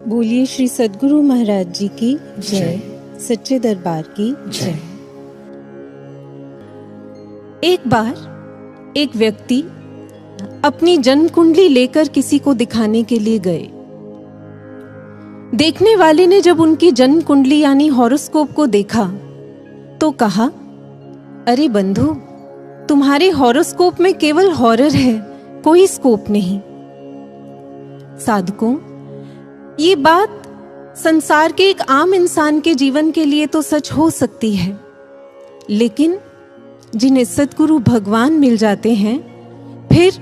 बोलिए श्री सद्गुरु महाराज जी की जय, सच्चे दरबार की जय। एक बार एक व्यक्ति अपनी जन्म कुंडली लेकर किसी को दिखाने के लिए गए। देखने वाले ने जब उनकी जन्म कुंडली यानी हॉरोस्कोप को देखा तो कहा, अरे बंधु, तुम्हारे हॉरोस्कोप में केवल हॉरर है, कोई स्कोप नहीं। साधकों, ये बात संसार के एक आम इंसान के जीवन के लिए तो सच हो सकती है, लेकिन जिन्हें सद्गुरु भगवान मिल जाते हैं, फिर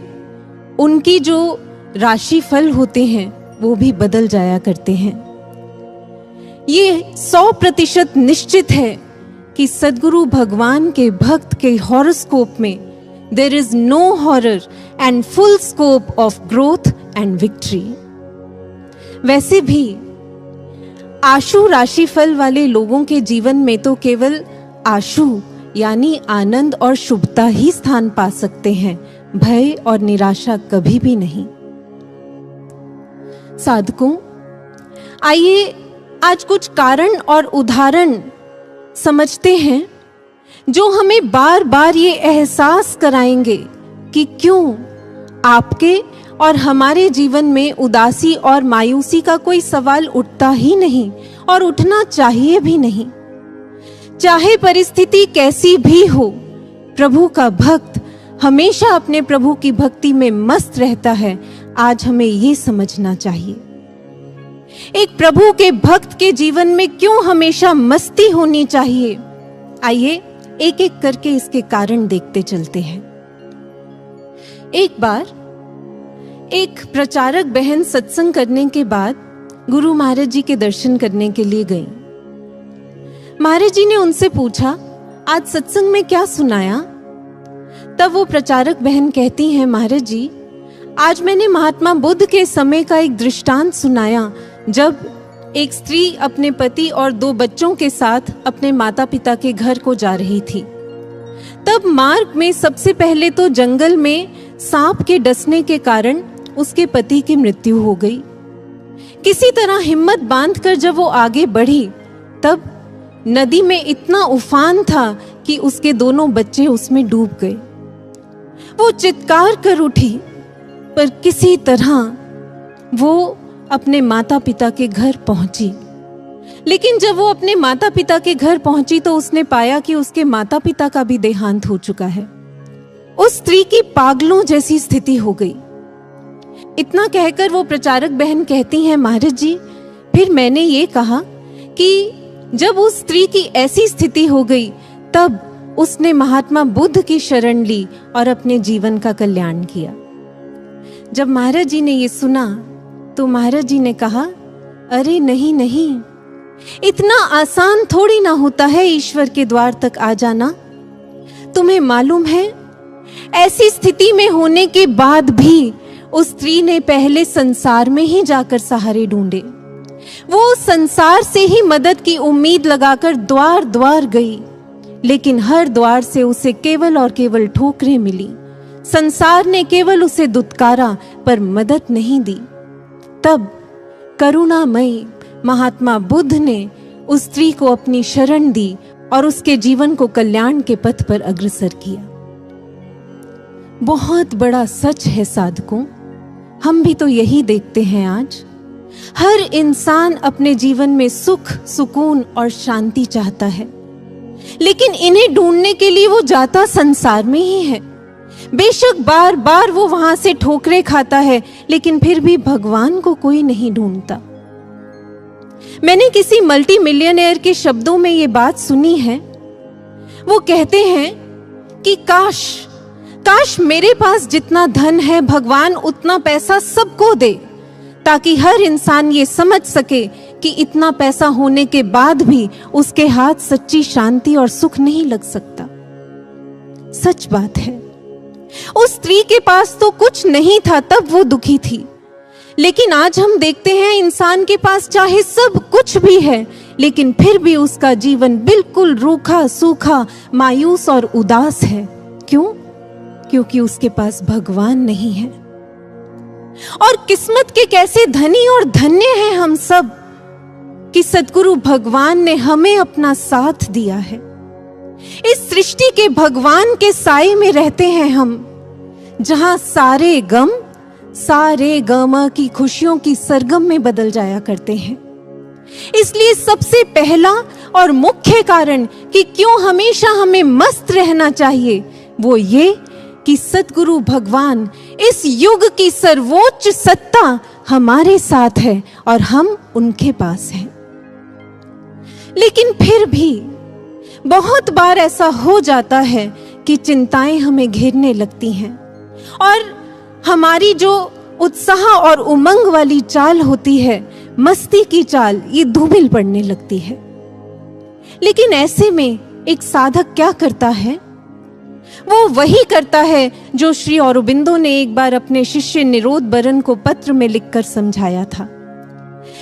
उनकी जो राशि फल होते हैं वो भी बदल जाया करते हैं। ये 100% निश्चित है कि सद्गुरु भगवान के भक्त के हॉरोस्कोप में there is no horror and full scope of growth and victory. वैसे भी आशु राशिफल वाले लोगों के जीवन में तो केवल आशु यानी आनंद और शुभता ही स्थान पा सकते हैं, भय और निराशा कभी भी नहीं। साधकों, आइए आज कुछ कारण और उदाहरण समझते हैं जो हमें बार बार ये एहसास कराएंगे कि क्यों आपके और हमारे जीवन में उदासी और मायूसी का कोई सवाल उठता ही नहीं और उठना चाहिए भी नहीं। चाहे परिस्थिति कैसी भी हो, प्रभु का भक्त हमेशा अपने प्रभु की भक्ति में मस्त रहता है। आज हमें ये समझना चाहिए, एक प्रभु के भक्त के जीवन में क्यों हमेशा मस्ती होनी चाहिए। आइए एक एक करके इसके कारण देखते चलते हैं। एक बार एक प्रचारक बहन सत्संग करने के बाद गुरु महाराज जी के दर्शन करने के लिए गई। महाराज जी ने उनसे पूछा, आज सत्संग में क्या सुनाया? तब वो प्रचारक बहन कहती हैं, महाराज जी, आज मैंने महात्मा बुद्ध के समय का एक दृष्टांत सुनाया, जब एक स्त्री अपने पति और 2 बच्चों के साथ अपने माता पिता के घर को जा रही थी। तब मार्ग में सबसे पहले तो जंगल में सांप के डसने के कारण उसके पति की मृत्यु हो गई। किसी तरह हिम्मत बांधकर जब वो आगे बढ़ी, तब नदी में इतना उफान था कि उसके दोनों बच्चे उसमें डूब गए। वो चित्कार कर उठी, पर किसी तरह वो अपने माता पिता के घर पहुंची। लेकिन जब वो अपने माता पिता के घर पहुंची तो उसने पाया कि उसके माता पिता का भी देहांत हो चुका है। उस स्त्री की पागलों जैसी स्थिति हो गई। इतना कहकर वो प्रचारक बहन कहती हैं, महाराज जी, फिर मैंने ये कहा कि जब उस स्त्री की ऐसी स्थिति हो गई, तब उसने महात्मा बुद्ध की शरण ली और अपने जीवन का कल्याण किया। जब महाराज जी ने ये सुना तो महाराज जी ने कहा, अरे नहीं नहीं, इतना आसान थोड़ी ना होता है ईश्वर के द्वार तक आ जाना। तुम्हें मालूम है, ऐसी स्थिति में होने के बाद भी उस स्त्री ने पहले संसार में ही जाकर सहारे ढूंढे। वो संसार से ही मदद की उम्मीद लगाकर द्वार द्वार गई, लेकिन हर द्वार से उसे केवल और केवल ठोकरें मिली। संसार ने केवल उसे दुत्कारा पर मदद नहीं दी। तब करुणामयी महात्मा बुद्ध ने उस स्त्री को अपनी शरण दी और उसके जीवन को कल्याण के पथ पर अग्रसर किया। बहुत बड़ा सच है साधकों, हम भी तो यही देखते हैं आज। हर इंसान अपने जीवन में सुख, सुकून और शांति चाहता है, लेकिन इन्हें ढूंढने के लिए वो जाता संसार में ही है। बेशक बार बार वो वहां से ठोकरें खाता है, लेकिन फिर भी भगवान को कोई नहीं ढूंढता। मैंने किसी मल्टी मिलियनेयर के शब्दों में ये बात सुनी है। वो कहते हैं कि काश मेरे पास जितना धन है, भगवान उतना पैसा सबको दे, ताकि हर इंसान ये समझ सके कि इतना पैसा होने के बाद भी उसके हाथ सच्ची शांति और सुख नहीं लग सकता। सच बात है, उस स्त्री के पास तो कुछ नहीं था, तब वो दुखी थी। लेकिन आज हम देखते हैं इंसान के पास चाहे सब कुछ भी है, लेकिन फिर भी उसका जीवन बिल्कुल रूखा सूखा, मायूस और उदास है। क्यों? क्योंकि उसके पास भगवान नहीं है। और किस्मत के कैसे धनी और धन्य हैं हम सब कि सद्गुरु भगवान ने हमें अपना साथ दिया है। इस सृष्टि के भगवान के साए में रहते हैं हम, जहां सारे गम की खुशियों की सरगम में बदल जाया करते हैं। इसलिए सबसे पहला और मुख्य कारण कि क्यों हमेशा हमें मस्त रहना चाहिए वो ये कि सद्गुरु भगवान इस युग की सर्वोच्च सत्ता हमारे साथ है और हम उनके पास हैं। लेकिन फिर भी बहुत बार ऐसा हो जाता है कि चिंताएं हमें घेरने लगती हैं और हमारी जो उत्साह और उमंग वाली चाल होती है, मस्ती की चाल, ये धूमिल पड़ने लगती है। लेकिन ऐसे में एक साधक क्या करता है? वो वही करता है जो श्री औरोबिंदो ने एक बार अपने शिष्य निरोध बरन को पत्र में लिखकर समझाया था।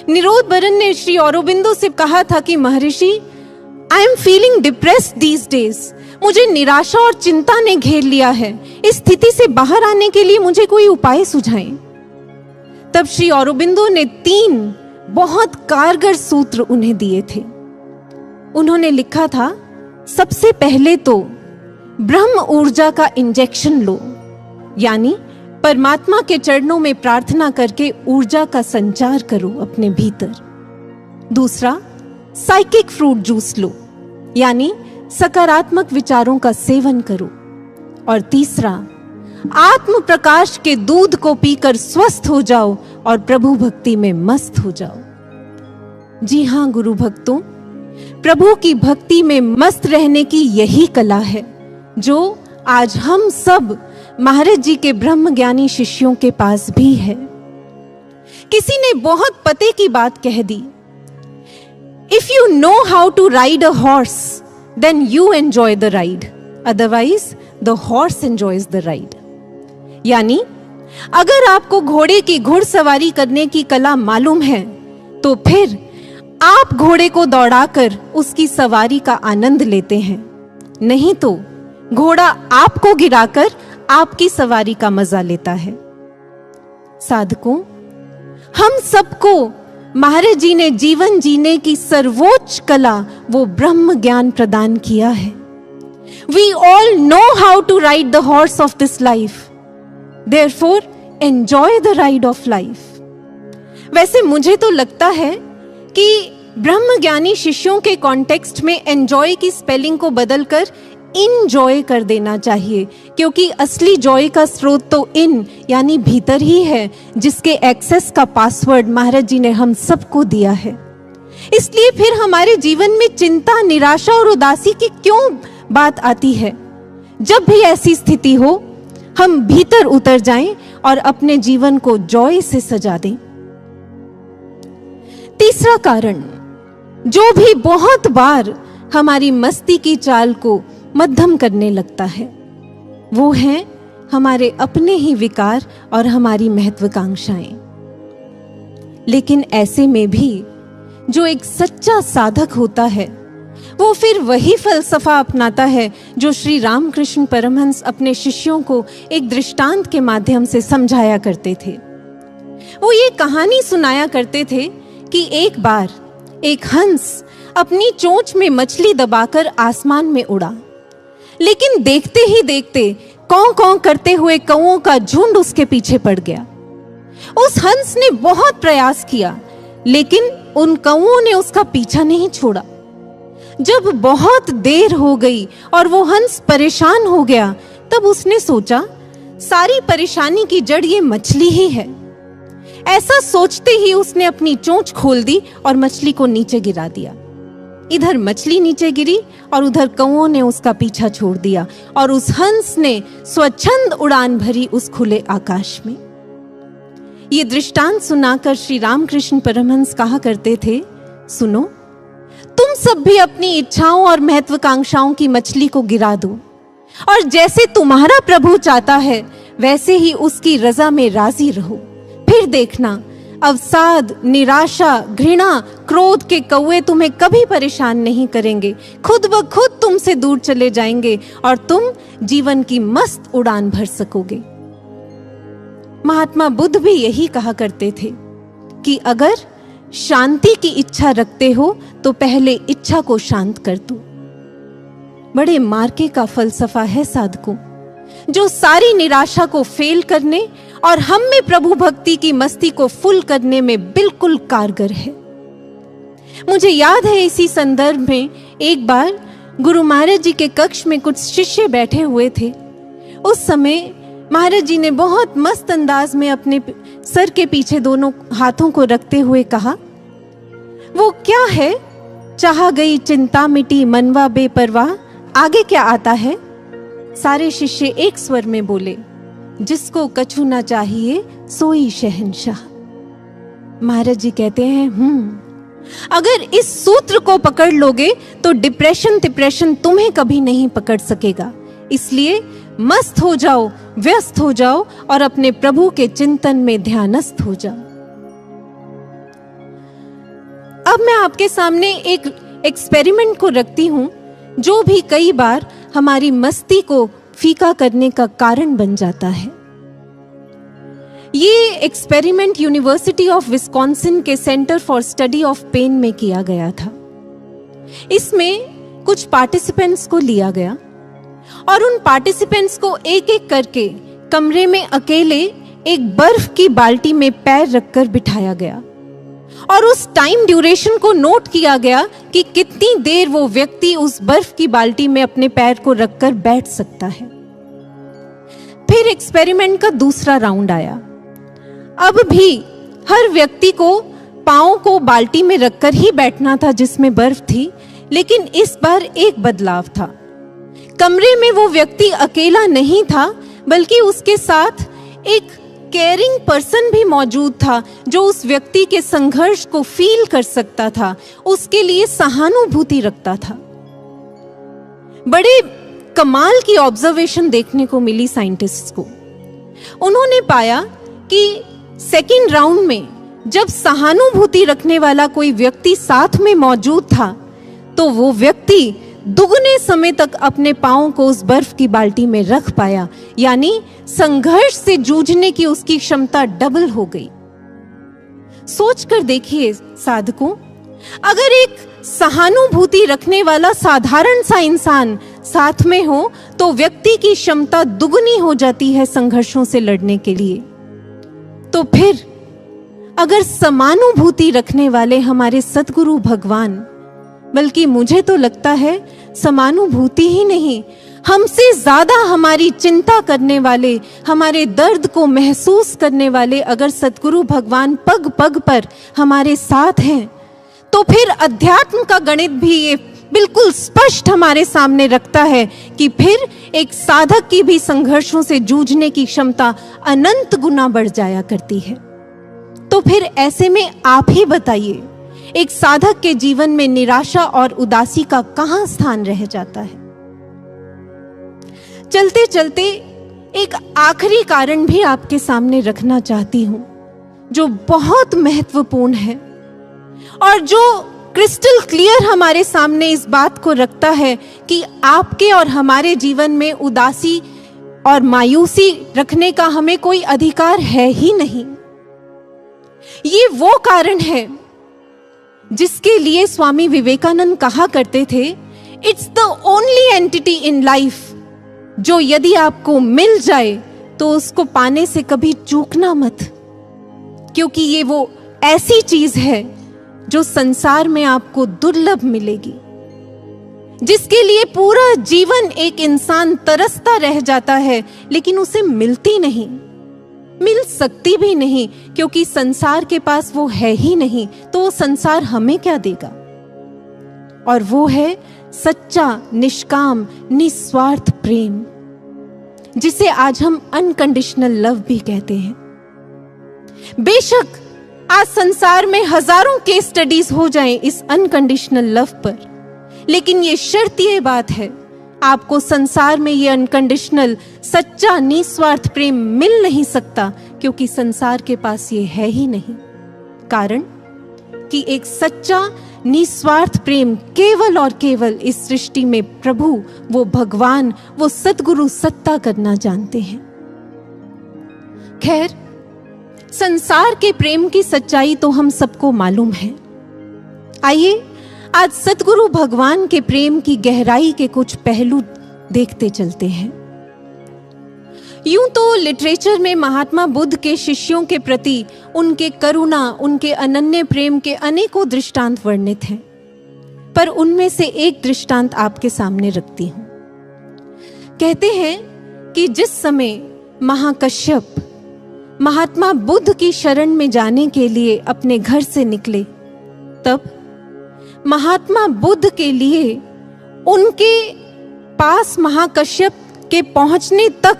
निरोध बरन ने श्री औरोबिंदो से कहा था कि महर्षि, I am feeling depressed these days. मुझे निराशा और चिंता ने घेर लिया है। इस स्थिति से बाहर आने के लिए मुझे कोई उपाय सुझाएं। तब श्री औरोबिंदो ने 3 बहुत कारगर सूत्र उन्हें दिए थे। उन्होंने लिखा था, सबसे पहले तो ब्रह्म ऊर्जा का इंजेक्शन लो, यानी परमात्मा के चरणों में प्रार्थना करके ऊर्जा का संचार करो अपने भीतर। दूसरा, साइकिक फ्रूट जूस लो, यानी सकारात्मक विचारों का सेवन करो। और तीसरा, आत्म प्रकाश के दूध को पीकर स्वस्थ हो जाओ और प्रभु भक्ति में मस्त हो जाओ। जी हां गुरु भक्तों, प्रभु की भक्ति में मस्त रहने की यही कला है जो आज हम सब महाराज जी के ब्रह्म ज्ञानी शिष्यों के पास भी है। किसी ने बहुत पते की बात कह दी, if you know how to ride a horse then you enjoy the ride, otherwise the horse enjoys the ride. यानी अगर आपको घोड़े की घुड़सवारी करने की कला मालूम है तो फिर आप घोड़े को दौड़ाकर उसकी सवारी का आनंद लेते हैं, नहीं तो घोड़ा आपको गिराकर आपकी सवारी का मजा लेता है। साधकों, हम सबको महाराज जी ने जीवन जीने की सर्वोच्च कला, वो ब्रह्म ज्ञान प्रदान किया है। We all know how to ride the horse of this life. Therefore, enjoy the ride of life. वैसे मुझे तो लगता है कि ब्रह्म ज्ञानी शिष्यों के कॉन्टेक्स्ट में एंजॉय की स्पेलिंग को बदलकर इनजॉय कर देना चाहिए, क्योंकि असली जॉय का स्रोत तो इन यानी भीतर ही है, जिसके एक्सेस का पासवर्ड महाराज जी ने हम सबको दिया है। इसलिए फिर हमारे जीवन में चिंता, निराशा और उदासी की क्यों बात आती है? जब भी ऐसी स्थिति हो, हम भीतर उतर जाएं और अपने जीवन को जॉय से सजा दें। तीसरा कारण जो भी बहुत बार हमारी मस्ती की चाल को मध्यम करने लगता है, वो है हमारे अपने ही विकार और हमारी महत्वाकांक्षाएं। लेकिन ऐसे में भी जो एक सच्चा साधक होता है, वो फिर वही फलसफा अपनाता है जो श्री रामकृष्ण परमहंस अपने शिष्यों को एक दृष्टांत के माध्यम से समझाया करते थे। वो ये कहानी सुनाया करते थे कि एक बार एक हंस अपनी चोंच में मछली दबाकर आसमान में उड़ा, लेकिन देखते ही देखते कौं कौं करते हुए कौओं का झुंड उसके पीछे पड़ गया। उस हंस ने बहुत प्रयास किया, लेकिन उन कौओं ने उसका पीछा नहीं छोड़ा। जब बहुत देर हो गई और वो हंस परेशान हो गया, तब उसने सोचा सारी परेशानी की जड़ ये मछली ही है। ऐसा सोचते ही उसने अपनी चोंच खोल दी और मछली को नीचे गिरा दिया। इधर मछली नीचे गिरी और उधर कौओं ने उसका पीछा छोड़ दिया और उस हंस ने स्वच्छंद उड़ान भरी उस खुले आकाश में। ये दृष्टांत सुनाकर श्री रामकृष्ण परमहंस कहा करते थे, सुनो, तुम सब भी अपनी इच्छाओं और महत्वाकांक्षाओं की मछली को गिरा दो और जैसे तुम्हारा प्रभु चाहता है वैसे ही उसकी रजा में राजी रहो। फिर देखना, अवसाद, निराशा, घृणा, क्रोध के कौवे तुम्हें कभी परेशान नहीं करेंगे, खुद ब खुद तुमसे दूर चले जाएंगे और तुम जीवन की मस्त उड़ान भर सकोगे। महात्मा बुद्ध भी यही कहा करते थे कि अगर शांति की इच्छा रखते हो तो पहले इच्छा को शांत कर दो। बड़े मार्के का फलसफा है साधकों, जो सारी निराशा को फेल करने और हम में प्रभु भक्ति की मस्ती को फुल करने में बिल्कुल कारगर है। मुझे याद है इसी संदर्भ में एक बार गुरु महाराज जी के कक्ष में कुछ शिष्य बैठे हुए थे। उस समय महाराज जी ने बहुत मस्त अंदाज में अपने सर के पीछे दोनों हाथों को रखते हुए कहा, वो क्या है, चाह गई चिंता मिटी मनवा बेपरवाह, आगे क्या आता है? सारे शिष्य एक स्वर में बोले, जिसको कछु ना चाहिए सोई शहंशाह। महाराज जी कहते हैं अगर इस सूत्र को पकड़ लोगे तो डिप्रेशन तुम्हें कभी नहीं पकड़ सकेगा। इसलिए मस्त हो जाओ, व्यस्त हो जाओ और अपने प्रभु के चिंतन में ध्यानस्थ हो जाओ। अब मैं आपके सामने एक एक्सपेरिमेंट को रखती हूं जो भी कई बार हमारी मस्ती को फीका करने का कारण बन जाता है। ये एक्सपेरिमेंट यूनिवर्सिटी ऑफ विस्कॉन्सिन के centre for study of pain में किया गया था। इसमें कुछ पार्टिसिपेंट्स को लिया गया और उन पार्टिसिपेंट्स को एक एक करके कमरे में अकेले एक बर्फ की बाल्टी में पैर रखकर बिठाया गया और उस टाइम ड्यूरेशन को नोट किया गया कि कितनी देर वो व्यक्ति उस बर्फ की बाल्टी में अपने पैर को रखकर बैठ सकता है। फिर एक्सपेरिमेंट का दूसरा राउंड आया। अब भी हर व्यक्ति को पांव को बाल्टी में रखकर ही बैठना था जिसमें बर्फ थी, लेकिन इस बार एक बदलाव था। कमरे में वो व्यक्ति अकेला नहीं था, बल्कि उसके साथ एक केयरिंग पर्सन भी मौजूद था जो उस व्यक्ति के संघर्ष को फील कर सकता था, उसके लिए सहानुभूति रखता था। बड़े कमाल की ऑब्जर्वेशन देखने को मिली साइंटिस्ट्स को। उन्होंने पाया कि सेकेंड राउंड में जब सहानुभूति रखने वाला कोई व्यक्ति साथ में मौजूद था तो वो व्यक्ति दुगने समय तक अपने पांव को उस बर्फ की बाल्टी में रख पाया, यानी संघर्ष से जूझने की उसकी क्षमता डबल हो गई। सोच कर देखिए साधकों, अगर एक सहानुभूति रखने वाला साधारण सा इंसान साथ में हो तो व्यक्ति की क्षमता दुगनी हो जाती है संघर्षों से लड़ने के लिए। तो फिर अगर समानुभूति रखने वाले हमारे सद्गुरु भगवान, बल्कि मुझे तो लगता है समानुभूति ही नहीं, हमसे ज्यादा हमारी चिंता करने वाले, हमारे दर्द को महसूस करने वाले अगर सद्गुरु भगवान पग पग पर हमारे साथ हैं, तो फिर अध्यात्म का गणित भी ये बिल्कुल स्पष्ट हमारे सामने रखता है कि फिर एक साधक की भी संघर्षों से जूझने की क्षमता अनंत गुना बढ़ जाया करती है। तो फिर ऐसे में आप ही बताइए, एक साधक के जीवन में निराशा और उदासी का कहां स्थान रह जाता है। चलते चलते एक आखिरी कारण भी आपके सामने रखना चाहती हूं जो बहुत महत्वपूर्ण है और जो क्रिस्टल क्लियर हमारे सामने इस बात को रखता है कि आपके और हमारे जीवन में उदासी और मायूसी रखने का हमें कोई अधिकार है ही नहीं। ये वो कारण है जिसके लिए स्वामी विवेकानंद कहा करते थे, it's the only entity in life जो यदि आपको मिल जाए तो उसको पाने से कभी चूकना मत, क्योंकि ये वो ऐसी चीज है जो संसार में आपको दुर्लभ मिलेगी, जिसके लिए पूरा जीवन एक इंसान तरसता रह जाता है लेकिन उसे मिलती नहीं, मिल सकती भी नहीं, क्योंकि संसार के पास वो है ही नहीं, तो वो संसार हमें क्या देगा। और वो है सच्चा निष्काम निस्वार्थ प्रेम, जिसे आज हम अनकंडीशनल लव भी कहते हैं। बेशक आज संसार में हजारों केस स्टडीज हो जाएं इस अनकंडीशनल लव पर, लेकिन ये शर्त ये बात है, आपको संसार में ये अनकंडीशनल सच्चा निस्वार्थ प्रेम मिल नहीं सकता, क्योंकि संसार के पास ये है ही नहीं। कारण कि एक सच्चा निस्वार्थ प्रेम केवल और केवल इस सृष्टि में प्रभु, वो भगवान, वो सद्गुरु सत्ता करना जानते हैं। खैर, संसार के प्रेम की सच्चाई तो हम सबको मालूम है। आइए आज सतगुरु भगवान के प्रेम की गहराई के कुछ पहलू देखते चलते हैं। यूं तो लिटरेचर में महात्मा बुद्ध के शिष्यों के प्रति उनके करुणा, उनके अनन्य प्रेम के अनेकों दृष्टांत वर्णित हैं, पर उनमें से एक दृष्टांत आपके सामने रखती हूं। कहते हैं कि जिस समय महाकश्यप महात्मा बुद्ध की शरण में जाने के लिए अपने घर से निकले, तब महात्मा बुद्ध के लिए उनके पास महाकश्यप के पहुंचने तक,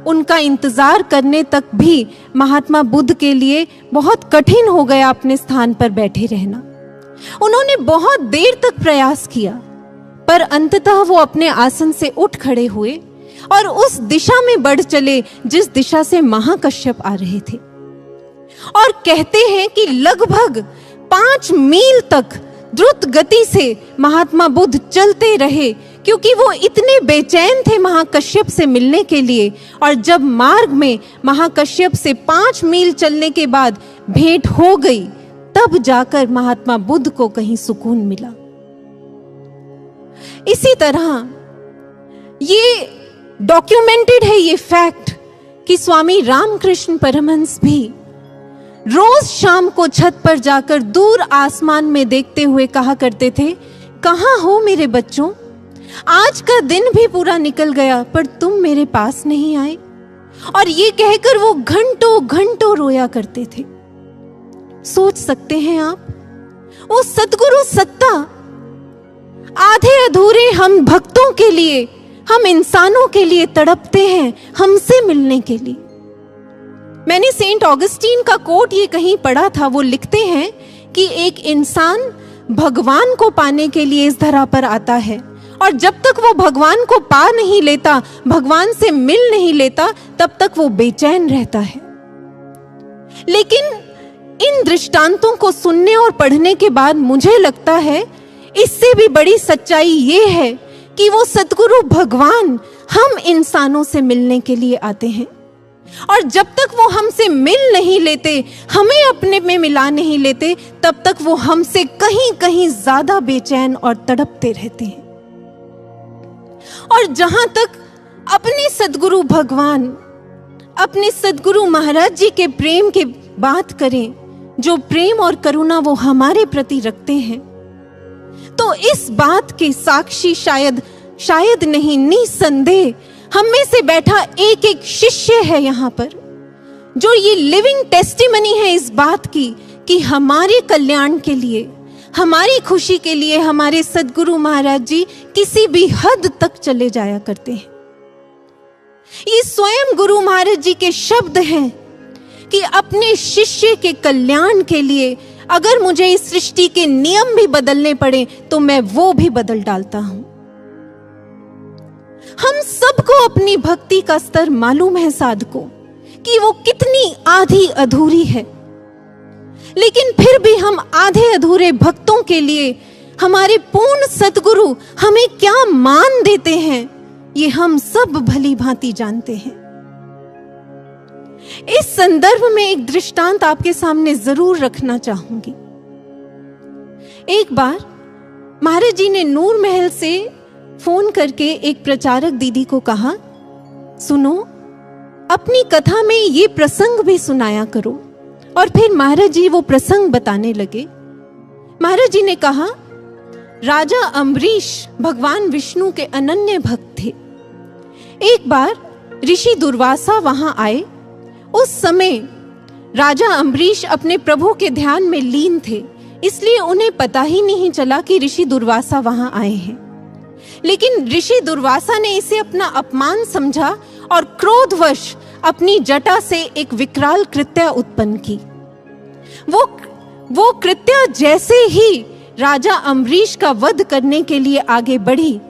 उनका इंतजार करने तक भी महात्मा बुद्ध के लिए बहुत कठिन हो गया अपने स्थान पर बैठे रहना। उन्होंने बहुत देर तक प्रयास किया, पर अंततः वो अपने आसन से उठ खड़े हुए और उस दिशा में बढ़ चले जिस दिशा से महाकश्यप आ रहे थे। और कहते हैं कि लगभग 5 मील तक द्रुत गति से महात्मा बुद्ध चलते रहे, क्योंकि वो इतने बेचैन थे महाकश्यप से मिलने के लिए। और जब मार्ग में महाकश्यप से 5 मील चलने के बाद भेंट हो गई, तब जाकर महात्मा बुद्ध को कहीं सुकून मिला। इसी तरह ये डॉक्यूमेंटेड है, ये फैक्ट, कि स्वामी रामकृष्ण परमहंस भी रोज शाम को छत पर जाकर दूर आसमान में देखते हुए कहा करते थे, कहाँ हो मेरे बच्चों, आज का दिन भी पूरा निकल गया पर तुम मेरे पास नहीं आए। और ये कहकर वो घंटों घंटों रोया करते थे। सोच सकते हैं आप, वो सतगुरु सत्ता आधे अधूरे हम भक्तों के लिए, हम इंसानों के लिए तड़पते हैं, हमसे मिलने के लिए। मैंने सेंट ऑगस्टीन का कोट ये कहीं पढ़ा था। वो लिखते हैं कि एक इंसान भगवान को पाने के लिए इस धरा पर आता है, और जब तक वो भगवान को पा नहीं लेता, भगवान से मिल नहीं लेता, तब तक वो बेचैन रहता है। लेकिन इन दृष्टांतों को सुनने और पढ़ने के बाद मुझे लगता है इससे भी बड़ी सच्चाई ये है कि वो सतगुरु भगवान हम इंसानों से मिलने के लिए आते हैं, और जब तक वो हमसे मिल नहीं लेते, हमें अपने में मिला नहीं लेते, तब तक वो हमसे कहीं कहीं ज्यादा बेचैन और तड़पते रहते हैं। और जहां तक अपने सदगुरु भगवान, अपने सदगुरु महाराज जी के प्रेम की बात करें, जो प्रेम और करुणा वो हमारे प्रति रखते हैं, तो इस बात के साक्षी शायद नहीं, निसंदेह हम में से बैठा एक एक शिष्य है यहाँ पर, जो ये लिविंग टेस्टिमनी है इस बात की कि हमारे कल्याण के लिए, हमारी खुशी के लिए हमारे सदगुरु महाराज जी किसी भी हद तक चले जाया करते हैं। ये स्वयं गुरु महाराज जी के शब्द हैं कि अपने शिष्य के कल्याण के लिए अगर मुझे इस सृष्टि के नियम भी बदलने पड़े तो मैं वो भी बदल डालता हूं। हम सबको अपनी भक्ति का स्तर मालूम है साधकों, कि वो कितनी आधी अधूरी है, लेकिन फिर भी हम आधे अधूरे भक्तों के लिए हमारे पूर्ण सतगुरु हमें क्या मान देते हैं, ये हम सब भली भांति जानते हैं। इस संदर्भ में एक दृष्टांत आपके सामने जरूर रखना चाहूंगी। एक बार महाराज जी ने नूर महल से फोन करके एक प्रचारक दीदी को कहा, सुनो, अपनी कथा में ये प्रसंग भी सुनाया करो। और फिर महाराज जी वो प्रसंग बताने लगे। महाराज जी ने कहा, राजा अम्बरीश भगवान विष्णु के अनन्य भक्त थे। एक बार ऋषि दुर्वासा वहां आए। उस समय राजा अम्बरीश अपने प्रभु के ध्यान में लीन थे, इसलिए उन्हें पता ही नहीं चला कि ऋषि दुर्वासा वहां आए हैं। लेकिन ऋषि दुर्वासा ने इसे अपना अपमान समझा और क्रोधवश अपनी जटा से एक विकराल कृत्या उत्पन्न की। वो कृत्या जैसे ही राजा अम्बरीश का वध करने के लिए आगे बढ़ी,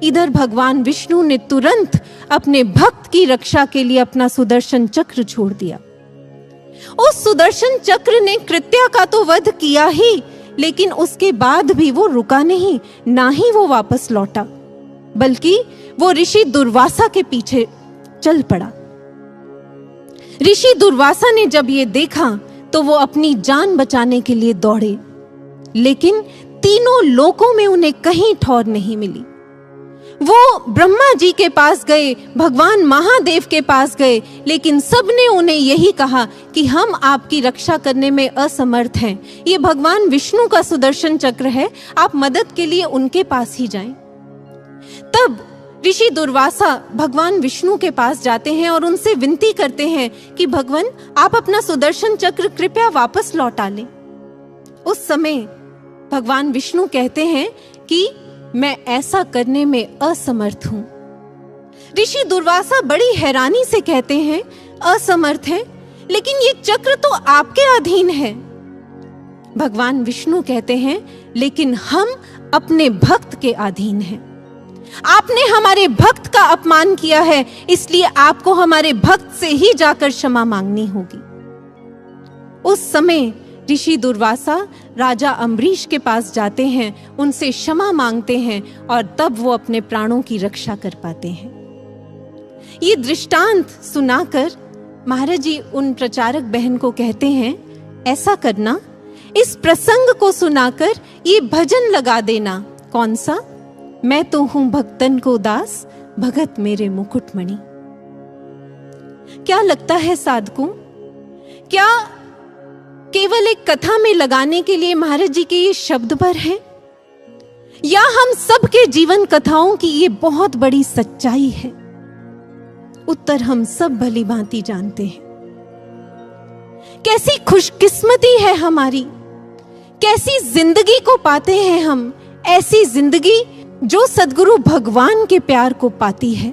इधर भगवान विष्णु ने तुरंत अपने भक्त की रक्षा के लिए अपना सुदर्शन चक्र छोड़ दिया। उस सुदर्शन चक्र ने कृत्या का तो वध किया ही, लेकिन उसके बाद भी वो रुका नहीं, ना ही वो वापस लौटा, बल्कि वो ऋषि दुर्वासा के पीछे चल पड़ा। ऋषि दुर्वासा ने जब ये देखा तो वो अपनी जान बचाने के लिए दौड़े, लेकिन तीनों लोकों में उन्हें कहीं ठौर नहीं मिली। वो ब्रह्मा जी के पास गए, भगवान महादेव के पास गए, लेकिन सबने उन्हें यही कहा कि हम आपकी रक्षा करने में असमर्थ हैं। ये भगवान विष्णु का सुदर्शन चक्र है, आप मदद के लिए उनके पास ही जाएं। तब ऋषि दुर्वासा भगवान विष्णु के पास जाते हैं और उनसे विनती करते हैं कि भगवान, आप अपना सुदर्शन चक्र कृपया वापस लौटा लें। उस समय भगवान विष्णु कहते हैं कि मैं ऐसा करने में असमर्थ हूं। ऋषि दुर्वासा बड़ी हैरानी से कहते हैं, असमर्थ है, लेकिन ये चक्र तो आपके अधीन है। भगवान विष्णु कहते हैं, लेकिन हम अपने भक्त के अधीन हैं। आपने हमारे भक्त का अपमान किया है, इसलिए आपको हमारे भक्त से ही जाकर क्षमा मांगनी होगी। उस समय ऋषि दुर्वासा राजा अम्बरीश के पास जाते हैं, उनसे क्षमा मांगते हैं और तब वो अपने प्राणों की रक्षा कर पाते हैं। ये दृष्टांत सुनाकर महाराज जी उन प्रचारक बहन को कहते हैं, ऐसा करना, इस प्रसंग को सुनाकर ये भजन लगा देना। कौन सा? मैं तो हूं भक्तन को दास, भगत मेरे मुकुटमणि। क्या लगता है साधकों, क्या केवल एक कथा में लगाने के लिए महाराज जी के ये शब्द भर हैं, या हम सबके जीवन कथाओं की ये बहुत बड़ी सच्चाई है? उत्तर हम सब भली भांति जानते हैं। कैसी खुशकिस्मती है हमारी, कैसी जिंदगी को पाते हैं हम, ऐसी जिंदगी जो सद्गुरु भगवान के प्यार को पाती है।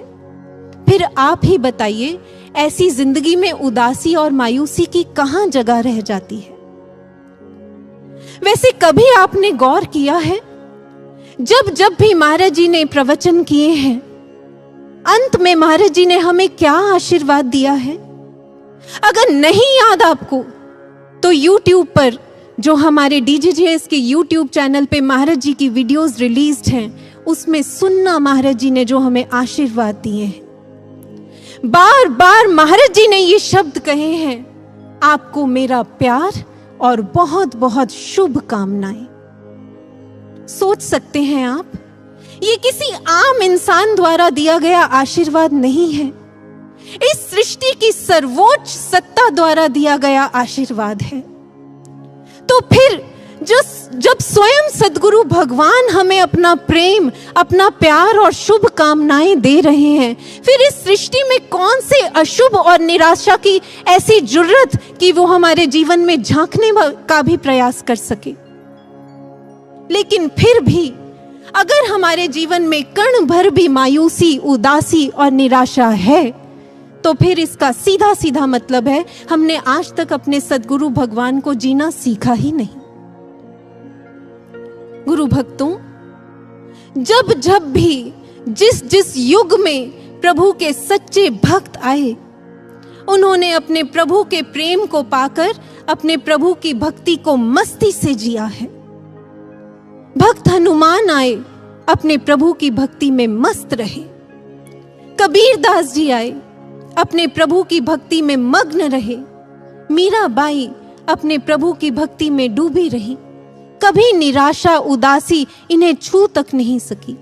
फिर आप ही बताइए, ऐसी जिंदगी में उदासी और मायूसी की कहां जगह रह जाती है? वैसे कभी आपने गौर किया है, जब जब भी महाराज जी ने प्रवचन किए हैं, अंत में महाराज जी ने हमें क्या आशीर्वाद दिया है? अगर नहीं याद आपको, तो YouTube पर, जो हमारे DJJS के YouTube चैनल पे महाराज जी की वीडियोस रिलीज्ड हैं, उसमें सुनना महाराज जी ने जो हमें आशीर्वाद दिए हैं। बार बार महाराज जी ने ये शब्द कहे हैं, आपको मेरा प्यार और बहुत बहुत शुभकामनाएं। सोच सकते हैं आप, ये किसी आम इंसान द्वारा दिया गया आशीर्वाद नहीं है, इस सृष्टि की सर्वोच्च सत्ता द्वारा दिया गया आशीर्वाद है। तो फिर जब स्वयं सद्गुरु भगवान हमें अपना प्रेम, अपना प्यार और शुभ कामनाएं दे रहे हैं, फिर इस सृष्टि में कौन से अशुभ और निराशा की ऐसी जुर्रत कि वो हमारे जीवन में झांकने का भी प्रयास कर सके? लेकिन फिर भी अगर हमारे जीवन में कण भर भी मायूसी, उदासी और निराशा है, तो फिर इसका सीधा सीधा मतलब है हमने आज तक अपने सद्गुरु भगवान को जीना सीखा ही नहीं। गुरु भक्तों, जब जब भी जिस जिस युग में प्रभु के सच्चे भक्त आए, उन्होंने अपने प्रभु के प्रेम को पाकर अपने प्रभु की भक्ति को मस्ती से जिया है। भक्त हनुमान आए, अपने प्रभु की भक्ति में मस्त रहे। कबीर दास जी आए, अपने प्रभु की भक्ति में मग्न रहे। मीराबाई अपने प्रभु की भक्ति में डूबी रही। कभी निराशा, उदासी इन्हें छू तक नहीं सकी।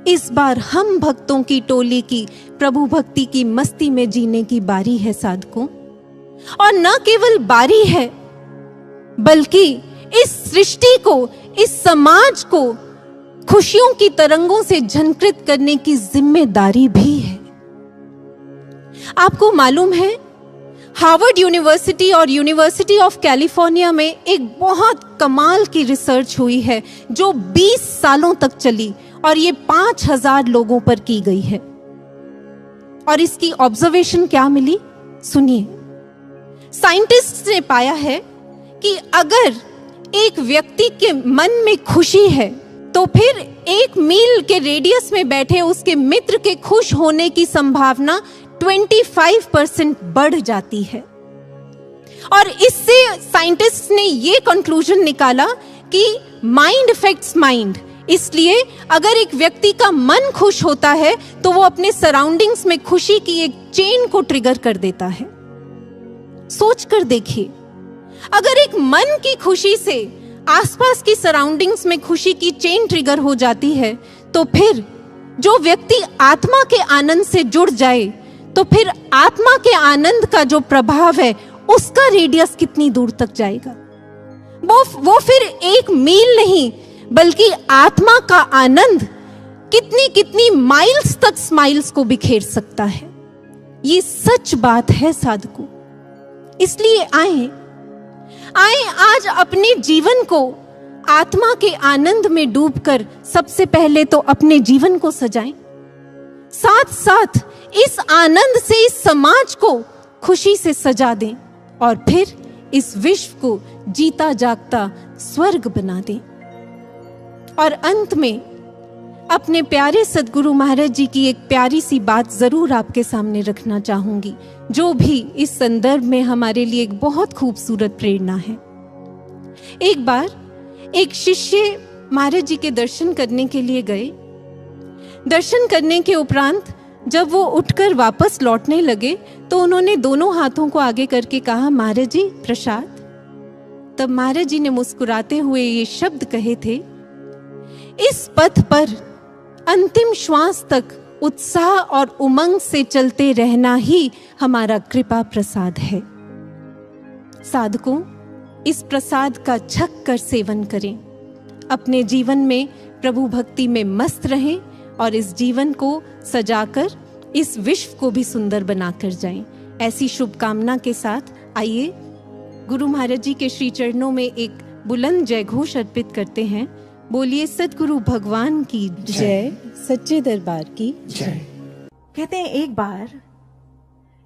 इस बार हम भक्तों की टोली की प्रभु भक्ति की मस्ती में जीने की बारी है साधकों। और न केवल बारी है, बल्कि इस सृष्टि को, इस समाज को खुशियों की तरंगों से झंकृत करने की जिम्मेदारी भी है। आपको मालूम है, हार्वर्ड यूनिवर्सिटी और यूनिवर्सिटी ऑफ कैलिफोर्निया में एक बहुत कमाल की रिसर्च हुई है जो 20 सालों तक चली और ये 5000 लोगों पर की गई है। और इसकी ऑब्जर्वेशन क्या मिली, सुनिए। साइंटिस्ट ने पाया है कि अगर एक व्यक्ति के मन में खुशी है, तो फिर 1 मील के रेडियस में बैठे उसके मित्र के खुश होने की संभावना 25% बढ़ जाती है। और इससे साइंटिस्ट ने ये कंक्लूजन निकाला कि माइंड अफेक्ट्स माइंड। इसलिए अगर एक व्यक्ति का मन खुश होता है तो वो अपने सराउंडिंग्स में खुशी की एक चेन को ट्रिगर कर देता है। सोच कर देखिए, अगर एक मन की खुशी से आसपास की सराउंडिंग्स में खुशी की चेन ट्रिगर हो जाती है, तो फिर जो व्यक्ति आत्मा के आनंद से जुड़ जाए, तो फिर आत्मा के आनंद का जो प्रभाव है उसका रेडियस कितनी दूर तक जाएगा। वो फिर एक मील नहीं बल्कि आत्मा का आनंद कितनी कितनी माइल्स तक स्माइल्स को बिखेर सकता है। ये सच बात है साधकों। इसलिए आए आज अपने जीवन को आत्मा के आनंद में डूबकर सबसे पहले तो अपने जीवन को सजाएं, साथ साथ इस आनंद से इस समाज को खुशी से सजा दें और फिर इस विश्व को जीता जागता स्वर्ग बना दें। और अंत में अपने प्यारे सद्गुरु महाराज जी की एक प्यारी सी बात जरूर आपके सामने रखना चाहूंगी, जो भी इस संदर्भ में हमारे लिए एक बहुत खूबसूरत प्रेरणा है। एक बार एक शिष्य महाराज जी के दर्शन करने के लिए गए। दर्शन करने के उपरांत जब वो उठकर वापस लौटने लगे तो उन्होंने दोनों हाथों को आगे करके कहा, महाराज जी प्रसाद। तब महाराज जी ने मुस्कुराते हुए ये शब्द कहे थे, इस पथ पर अंतिम श्वास तक उत्साह और उमंग से चलते रहना ही हमारा कृपा प्रसाद है। साधकों, इस प्रसाद का छक कर सेवन करें, अपने जीवन में प्रभु भक्ति में मस्त रहें और इस जीवन को सजाकर इस विश्व को भी सुंदर बनाकर जाएं। ऐसी शुभकामना के साथ आइए गुरु महाराज जी के श्री चरणों में एक बुलंद जय घोष अर्पित करते हैं। बोलिए सद्गुरु भगवान की जय, सच्चे दरबार की जय। कहते हैं एक बार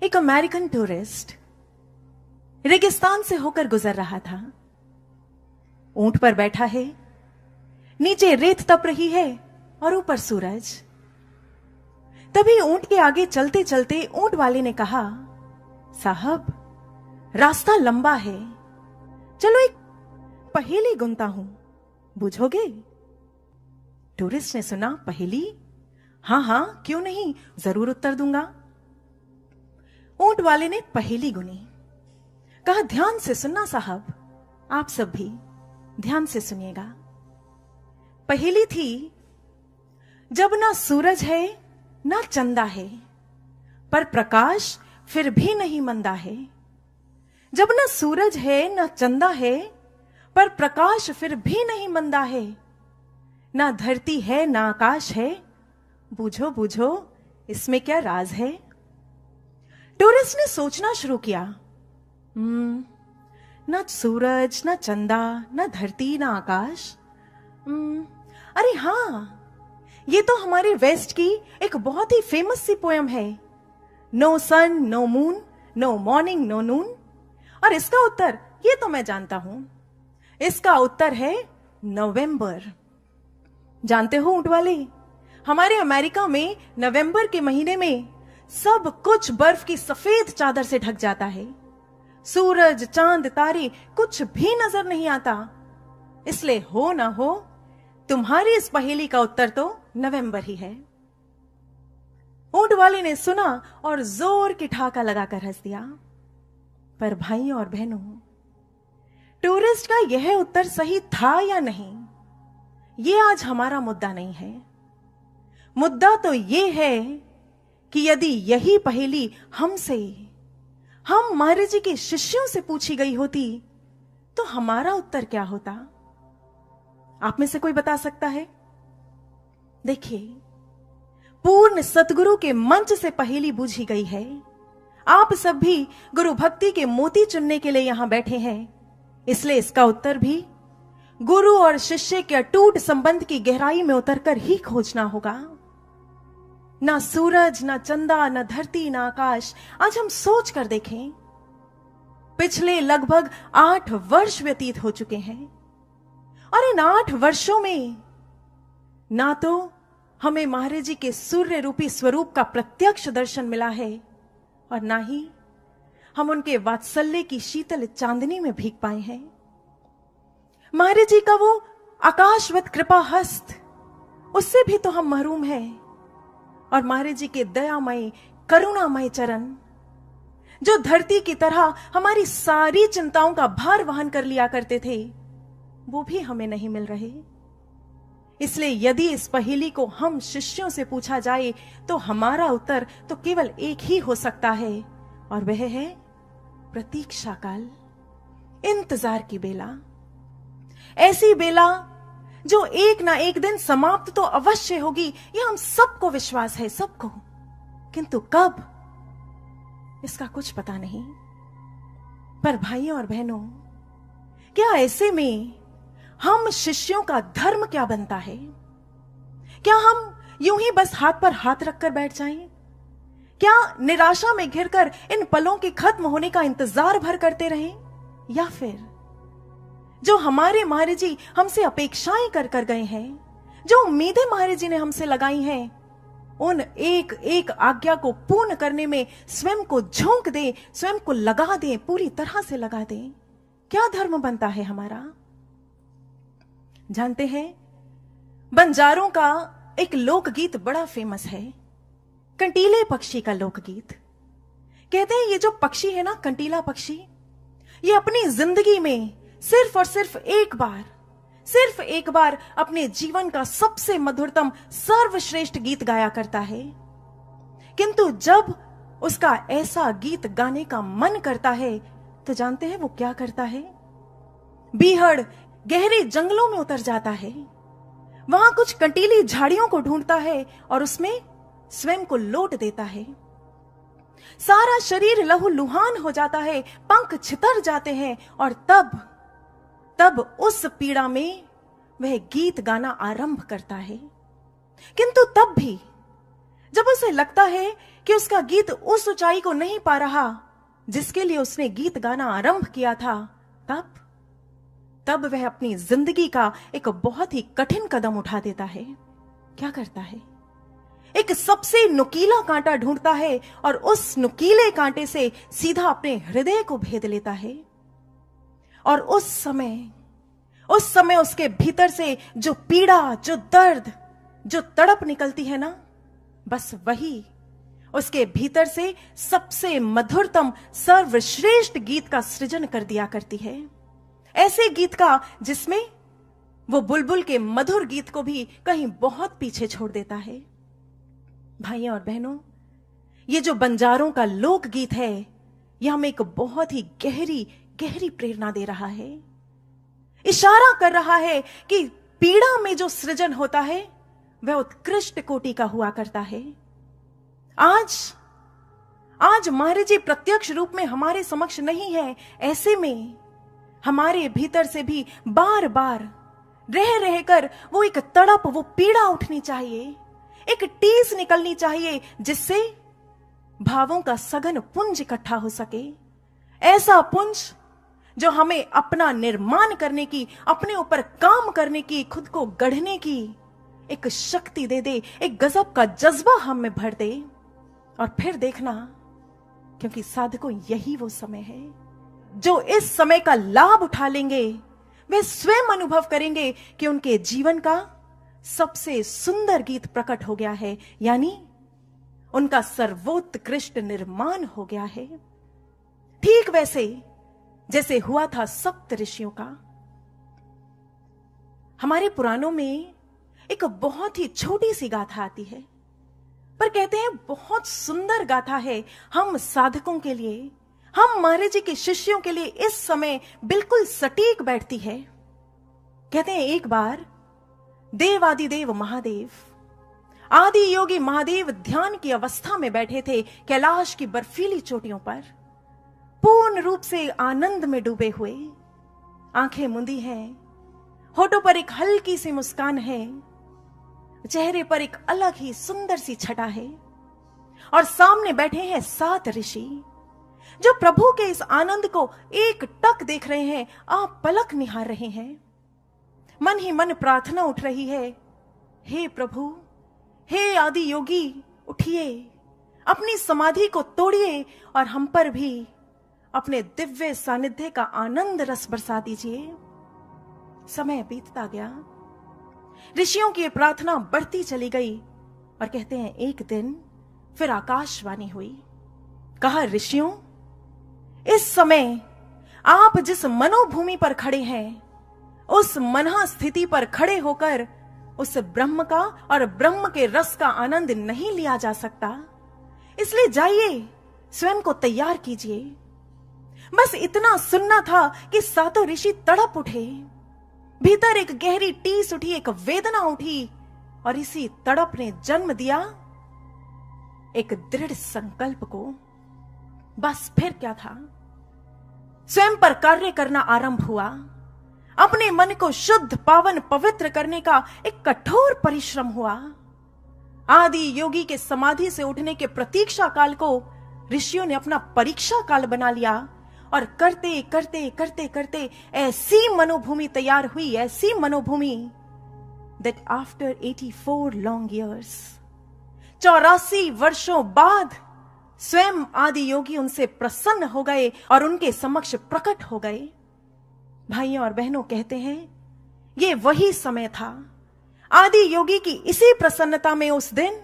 एक अमेरिकन टूरिस्ट रेगिस्तान से होकर गुजर रहा था। ऊंट पर बैठा है, नीचे रेत तप रही है और ऊपर सूरज। तभी ऊंट के आगे चलते चलते ऊंट वाले ने कहा, साहब रास्ता लंबा है, चलो एक पहेली गुनता हूं, बुझोगे? टूरिस्ट ने सुना, पहेली? हां हां, क्यों नहीं, जरूर उत्तर दूंगा। ऊंट वाले ने पहेली गुनी। कहा, ध्यान से सुनना साहब, आप सब भी ध्यान से सुनिएगा। पहेली थी, जब ना सूरज है ना चंदा है, पर प्रकाश फिर भी नहीं मंदा है। जब ना सूरज है ना चंदा है, पर प्रकाश फिर भी नहीं मंदा है। ना धरती है ना आकाश है, बूझो बूझो इसमें क्या राज है। टूरिस्ट ने सोचना शुरू किया, ना सूरज ना चंदा ना धरती ना आकाश। अरे हां, ये तो हमारे वेस्ट की एक बहुत ही फेमस सी पोयम है, no sun no moon no morning no noon. और इसका उत्तर ये तो मैं जानता हूं, इसका उत्तर है नवंबर। जानते हो ऊंट वाले, हमारे अमेरिका में नवंबर के महीने में सब कुछ बर्फ की सफेद चादर से ढक जाता है। सूरज चांद तारे कुछ भी नजर नहीं आता। इसलिए हो ना हो, तुम्हारी इस पहेली का उत्तर तो नवंबर ही है। ऊंट वाले ने सुना और जोर की ठहाका लगाकर हंस दिया। पर भाइयों और बहनों, टूरिस्ट का यह उत्तर सही था या नहीं, यह आज हमारा मुद्दा नहीं है। मुद्दा तो यह है कि यदि यही पहेली हमसे, हम महाराज जी के शिष्यों से पूछी गई होती तो हमारा उत्तर क्या होता? आप में से कोई बता सकता है? देखिए, पूर्ण सतगुरु के मंच से पहेली बूझी गई है। आप सब भी गुरु भक्ति के मोती चुनने के लिए यहां बैठे हैं, इसलिए इसका उत्तर भी गुरु और शिष्य के अटूट संबंध की गहराई में उतरकर ही खोजना होगा। ना सूरज ना चंदा ना धरती ना आकाश। आज हम सोच कर देखें, पिछले लगभग 8 वर्ष व्यतीत हो चुके हैं और इन 8 वर्षों में ना तो हमें महाराज जी के सूर्य रूपी स्वरूप का प्रत्यक्ष दर्शन मिला है और ना ही हम उनके वात्सल्य की शीतल चांदनी में भीग पाए हैं। महाराज जी का वो आकाशवत कृपा हस्त, उससे भी तो हम महरूम हैं। और महाराज जी के दयामय करुणामय चरण, जो धरती की तरह हमारी सारी चिंताओं का भार वहन कर लिया करते थे, वो भी हमें नहीं मिल रहे। इसलिए यदि इस पहेली को हम शिष्यों से पूछा जाए तो हमारा उत्तर तो केवल एक ही हो सकता है, और वह है प्रतीक्षा काल, इंतजार की बेला। ऐसी बेला जो एक ना एक दिन समाप्त तो अवश्य होगी, यह हम सबको विश्वास है, सबको, किंतु कब, इसका कुछ पता नहीं। पर भाइयों और बहनों, क्या ऐसे में हम शिष्यों का धर्म क्या बनता है? क्या हम यूं ही बस हाथ पर हाथ रखकर बैठ जाएं? क्या निराशा में घिरकर इन पलों के खत्म होने का इंतजार भर करते रहें? या फिर जो हमारे महाराज जी हमसे अपेक्षाएं कर कर गए हैं, जो उम्मीदें महाराज जी ने हमसे लगाई हैं, उन एक एक आज्ञा को पूर्ण करने में स्वयं को झोंक दें, स्वयं को लगा दें, पूरी तरह से लगा दें। क्या धर्म बनता है हमारा? जानते हैं, बंजारों का एक लोकगीत बड़ा फेमस है, कंटीले पक्षी का लोकगीत। कहते हैं ये जो पक्षी है ना, कंटीला पक्षी, ये अपनी जिंदगी में सिर्फ और सिर्फ एक बार अपने जीवन का सबसे मधुरतम सर्वश्रेष्ठ गीत गाया करता है। किंतु जब उसका ऐसा गीत गाने का मन करता है तो जानते हैं वो क्या करता है? बीहड़ गहरे जंगलों में उतर जाता है, वहां कुछ कंटीली झाड़ियों को ढूंढता है और उसमें स्वयं को लोट देता है। सारा शरीर लहूलुहान हो जाता है, पंख छितर जाते हैं, और तब उस पीड़ा में वह गीत गाना आरंभ करता है। किंतु तब भी जब उसे लगता है कि उसका गीत उस ऊंचाई को नहीं पा रहा जिसके लिए उसने गीत गाना आरंभ किया था, तब वह अपनी जिंदगी का एक बहुत ही कठिन कदम उठा देता है। क्या करता है? एक सबसे नुकीला कांटा ढूंढता है और उस नुकीले कांटे से सीधा अपने हृदय को भेद लेता है। और उस समय उसके भीतर से जो पीड़ा, जो दर्द, जो तड़प निकलती है ना, बस वही उसके भीतर से सबसे मधुरतम सर्वश्रेष्ठ गीत का सृजन कर दिया करती है। ऐसे गीत का जिसमें वो बुलबुल के मधुर गीत को भी कहीं बहुत पीछे छोड़ देता है। भाइयों और बहनों, ये जो बंजारों का लोक गीत है, यह हमें एक बहुत ही गहरी प्रेरणा दे रहा है, इशारा कर रहा है कि पीड़ा में जो सृजन होता है वह उत्कृष्ट कोटि का हुआ करता है। आज महाराज जी प्रत्यक्ष रूप में हमारे समक्ष नहीं है, ऐसे में हमारे भीतर से भी बार बार रह कर वो एक तड़प, वो पीड़ा उठनी चाहिए, एक टीस निकलनी चाहिए, जिससे भावों का सघन पुंज इकट्ठा हो सके। ऐसा पुंज जो हमें अपना निर्माण करने की, अपने ऊपर काम करने की, खुद को गढ़ने की एक शक्ति दे दे, एक गजब का जज्बा हम में भर दे। और फिर देखना, क्योंकि साधकों यही वो समय है जो इस समय का लाभ उठा लेंगे, वे स्वयं अनुभव करेंगे कि उनके जीवन का सबसे सुंदर गीत प्रकट हो गया है, यानी उनका सर्वोत्कृष्ट निर्माण हो गया है। ठीक वैसे जैसे हुआ था सप्त ऋषियों का। हमारे पुराणों में एक बहुत ही छोटी सी गाथा आती है, पर कहते हैं बहुत सुंदर गाथा है हम साधकों के लिए, हम महाराज जी के शिष्यों के लिए इस समय बिल्कुल सटीक बैठती है। कहते हैं एक बार देवादिदेव महादेव, आदि योगी महादेव ध्यान की अवस्था में बैठे थे कैलाश की बर्फीली चोटियों पर, पूर्ण रूप से आनंद में डूबे हुए, आंखें मुंदी हैं, होठों पर एक हल्की सी मुस्कान है, चेहरे पर एक अलग ही सुंदर सी छटा है, और सामने बैठे हैं 7 ऋषि जो प्रभु के इस आनंद को एक टक देख रहे हैं, आप पलक निहार रहे हैं। मन ही मन प्रार्थना उठ रही है, हे प्रभु, हे आदि योगी, उठिए, अपनी समाधि को तोड़िए और हम पर भी अपने दिव्य सानिध्य का आनंद रस बरसा दीजिए। समय बीतता गया, ऋषियों की प्रार्थना बढ़ती चली गई, और कहते हैं एक दिन फिर आकाशवाणी हुई। कहा, ऋषियों, इस समय आप जिस मनोभूमि पर खड़े हैं, उस मनः स्थिति पर खड़े होकर उस ब्रह्म का और ब्रह्म के रस का आनंद नहीं लिया जा सकता। इसलिए जाइए, स्वयं को तैयार कीजिए। बस इतना सुनना था कि सातों ऋषि तड़प उठे। भीतर एक गहरी टीस उठी, एक वेदना उठी, और इसी तड़प ने जन्म दिया एक दृढ़ संकल्प को। बस फिर क्या था, स्वयं पर कार्य करना आरंभ हुआ। अपने मन को शुद्ध, पावन, पवित्र करने का एक कठोर परिश्रम हुआ। आदि योगी के समाधि से उठने के प्रतीक्षा काल को ऋषियों ने अपना परीक्षा काल बना लिया, और करते करते करते करते ऐसी मनोभूमि तैयार हुई, ऐसी मनोभूमि that after 84 long years, 84 वर्षों बाद स्वयं आदि योगी उनसे प्रसन्न हो गए और उनके समक्ष प्रकट हो गए। भाइयों और बहनों, कहते हैं ये वही समय था। आदि योगी की इसी प्रसन्नता में उस दिन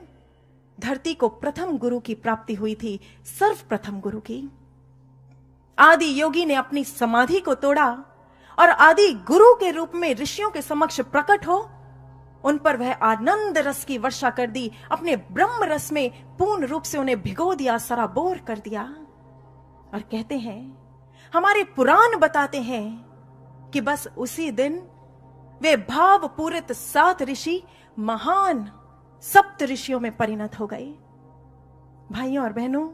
धरती को प्रथम गुरु की प्राप्ति हुई थी, सर्वप्रथम गुरु की। आदि योगी ने अपनी समाधि को तोड़ा और आदि गुरु के रूप में ऋषियों के समक्ष प्रकट हो उन पर वह आनंद रस की वर्षा कर दी, अपने ब्रह्म रस में पूर्ण रूप से उन्हें भिगो दिया, सराबोर कर दिया। और कहते हैं, हमारे पुराण बताते हैं कि बस उसी दिन वे भाव पूरित 7 ऋषि महान सप्त ऋषियों में परिणत हो गए। भाइयों और बहनों,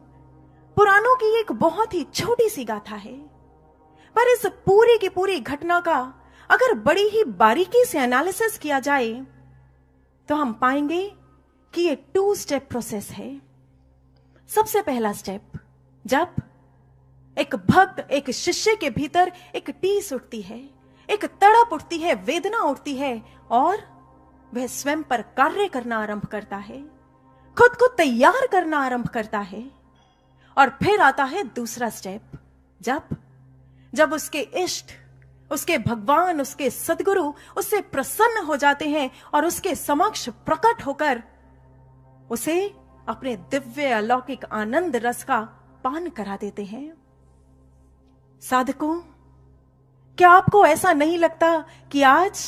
पुराणों की एक बहुत ही छोटी सी गाथा है, पर इस पूरी की पूरी घटना का अगर बड़ी ही बारीकी से एनालिसिस किया जाए तो हम पाएंगे कि ये 2 स्टेप प्रोसेस है। सबसे पहला स्टेप, जब एक भक्त, एक शिष्य के भीतर एक टीस उठती है, एक तड़प उठती है, वेदना उठती है, और वह स्वयं पर कार्य करना आरंभ करता है, खुद को तैयार करना आरंभ करता है। और फिर आता है दूसरा स्टेप, जब उसके इष्ट, उसके भगवान, उसके सद्गुरु उससे प्रसन्न हो जाते हैं और उसके समक्ष प्रकट होकर उसे अपने दिव्य अलौकिक आनंद रस का पान करा देते हैं। साधकों, क्या आपको ऐसा नहीं लगता कि आज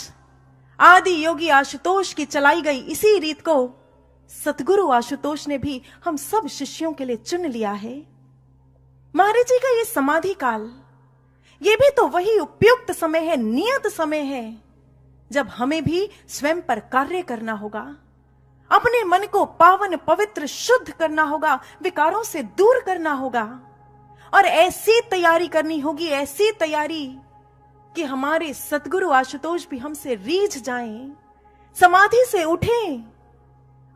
आदि योगी आशुतोष की चलाई गई इसी रीत को सतगुरु आशुतोष ने भी हम सब शिष्यों के लिए चुन लिया है? महाराज जी का ये समाधि काल, ये भी तो वही उपयुक्त समय है, नियत समय है, जब हमें भी स्वयं पर कार्य करना होगा, अपने मन को पावन, पवित्र, शुद्ध करना होगा, विकारों से दूर करना होगा, और ऐसी तैयारी करनी होगी, ऐसी तैयारी कि हमारे सतगुरु आशुतोष भी हमसे रीझ जाएं, समाधि से उठें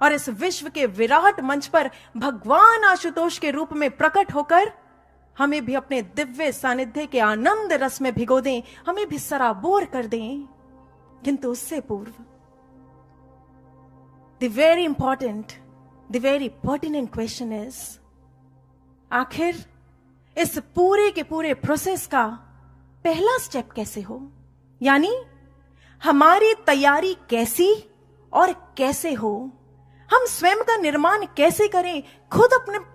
और इस विश्व के विराट मंच पर भगवान आशुतोष के रूप में प्रकट होकर हमें भी अपने दिव्य सानिध्य के आनंद रस में भिगो दें, हमें भी सराबोर कर दें। किंतु उससे पूर्व the very important, the very pertinent question is, आखिर इस पूरे के पूरे प्रोसेस का पहला स्टेप कैसे हो? यानी हमारी तैयारी कैसी और कैसे हो, हम स्वयं का निर्माण कैसे करें, खुद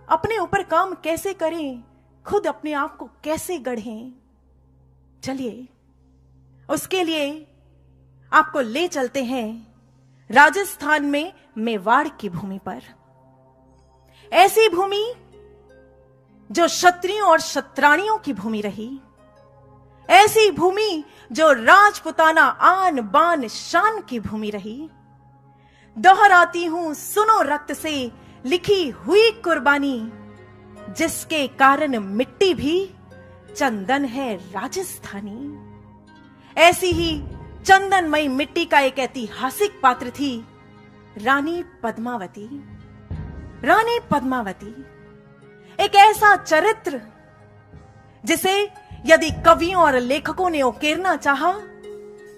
अपने ऊपर काम कैसे करें, खुद अपने आप को कैसे गढ़ें। चलिए उसके लिए आपको ले चलते हैं राजस्थान में मेवाड़ की भूमि पर। ऐसी भूमि जो क्षत्रियों और क्षत्राणियों की भूमि रही, ऐसी भूमि जो राजपुताना आन बान शान की भूमि रही। दोहराती हूं, सुनो रक्त से लिखी हुई कुर्बानी, जिसके कारण मिट्टी भी चंदन है राजस्थानी। ऐसी ही चंदनमयी मिट्टी का एक ऐतिहासिक पात्र थी रानी पद्मावती। रानी पद्मावती एक ऐसा चरित्र जिसे यदि कवियों और लेखकों ने उकेरना चाहा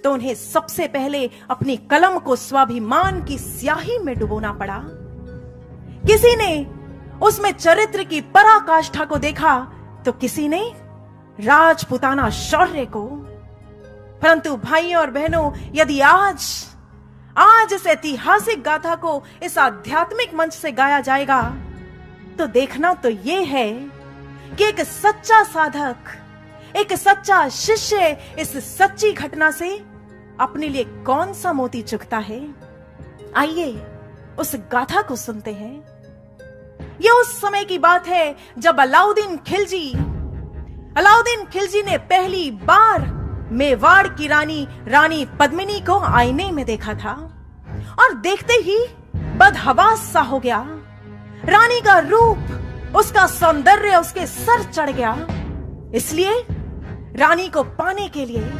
तो उन्हें सबसे पहले अपनी कलम को स्वाभिमान की स्याही में डुबोना पड़ा। किसी ने उसमें चरित्र की पराकाष्ठा को देखा तो किसी ने राजपुताना शौर्य को। परंतु भाइयों और बहनों, यदि आज इस ऐतिहासिक गाथा को इस आध्यात्मिक मंच से गाया जाएगा तो देखना तो यह है कि एक सच्चा साधक, एक सच्चा शिष्य इस सच्ची घटना से अपने लिए कौन सा मोती चुगता है। आइए उस गाथा को सुनते हैं। यह उस समय की बात है जब अलाउद्दीन खिलजी ने पहली बार मेवाड़ की रानी पद्मिनी को आईने में देखा था और देखते ही बदहवास सा हो गया। रानी का रूप, उसका सौंदर्य उसके सर चढ़ गया। इसलिए रानी को पाने के लिए,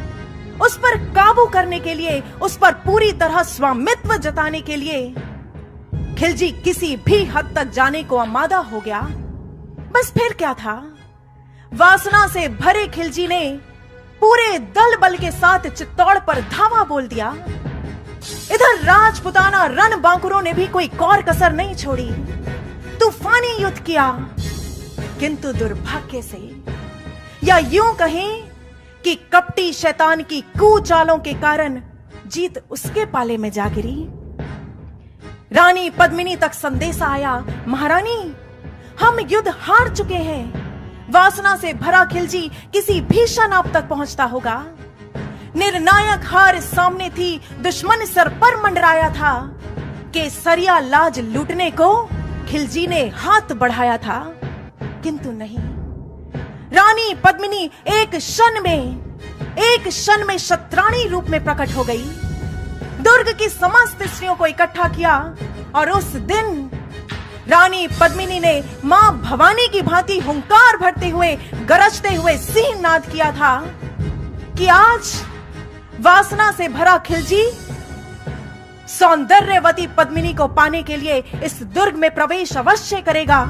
उस पर काबू करने के लिए, उस पर पूरी तरह स्वामित्व जताने के लिए खिलजी किसी भी हद तक जाने को आमादा हो गया। बस फिर क्या था, वासना से भरे खिलजी ने पूरे दल बल के साथ चित्तौड़ पर धावा बोल दिया। इधर राजपुताना रणबांकुरों ने भी कोई कौर कसर नहीं छोड़ी, तूफानी युद्ध किया। किंतु दुर्भाग्य से, या यूं कहें कि कपटी शैतान की कुचालों के कारण जीत उसके पाले में जा गिरी। रानी पद्मिनी तक संदेशा आया, महारानी हम युद्ध हार चुके हैं। वासना से भरा खिलजी किसी भीषण आप तक पहुंचता होगा। निर्णायक हार सामने थी, दुश्मन सर पर मंडराया था। केसरिया लाज लूटने को खिलजी ने हाथ बढ़ाया था, किंतु नहीं। रानी पद्मिनी एक क्षण में शत्राणी रूप में प्रकट हो गई। दुर्ग की समस्त स्त्रियों को इकट्ठा किया और उस दिन रानी पद्मिनी ने मां भवानी की भांति हुंकार भरते हुए, गरजते हुए सिंह नाद किया था कि आज वासना से भरा खिलजी सौंदर्यवती पद्मिनी को पाने के लिए इस दुर्ग में प्रवेश अवश्य करेगा,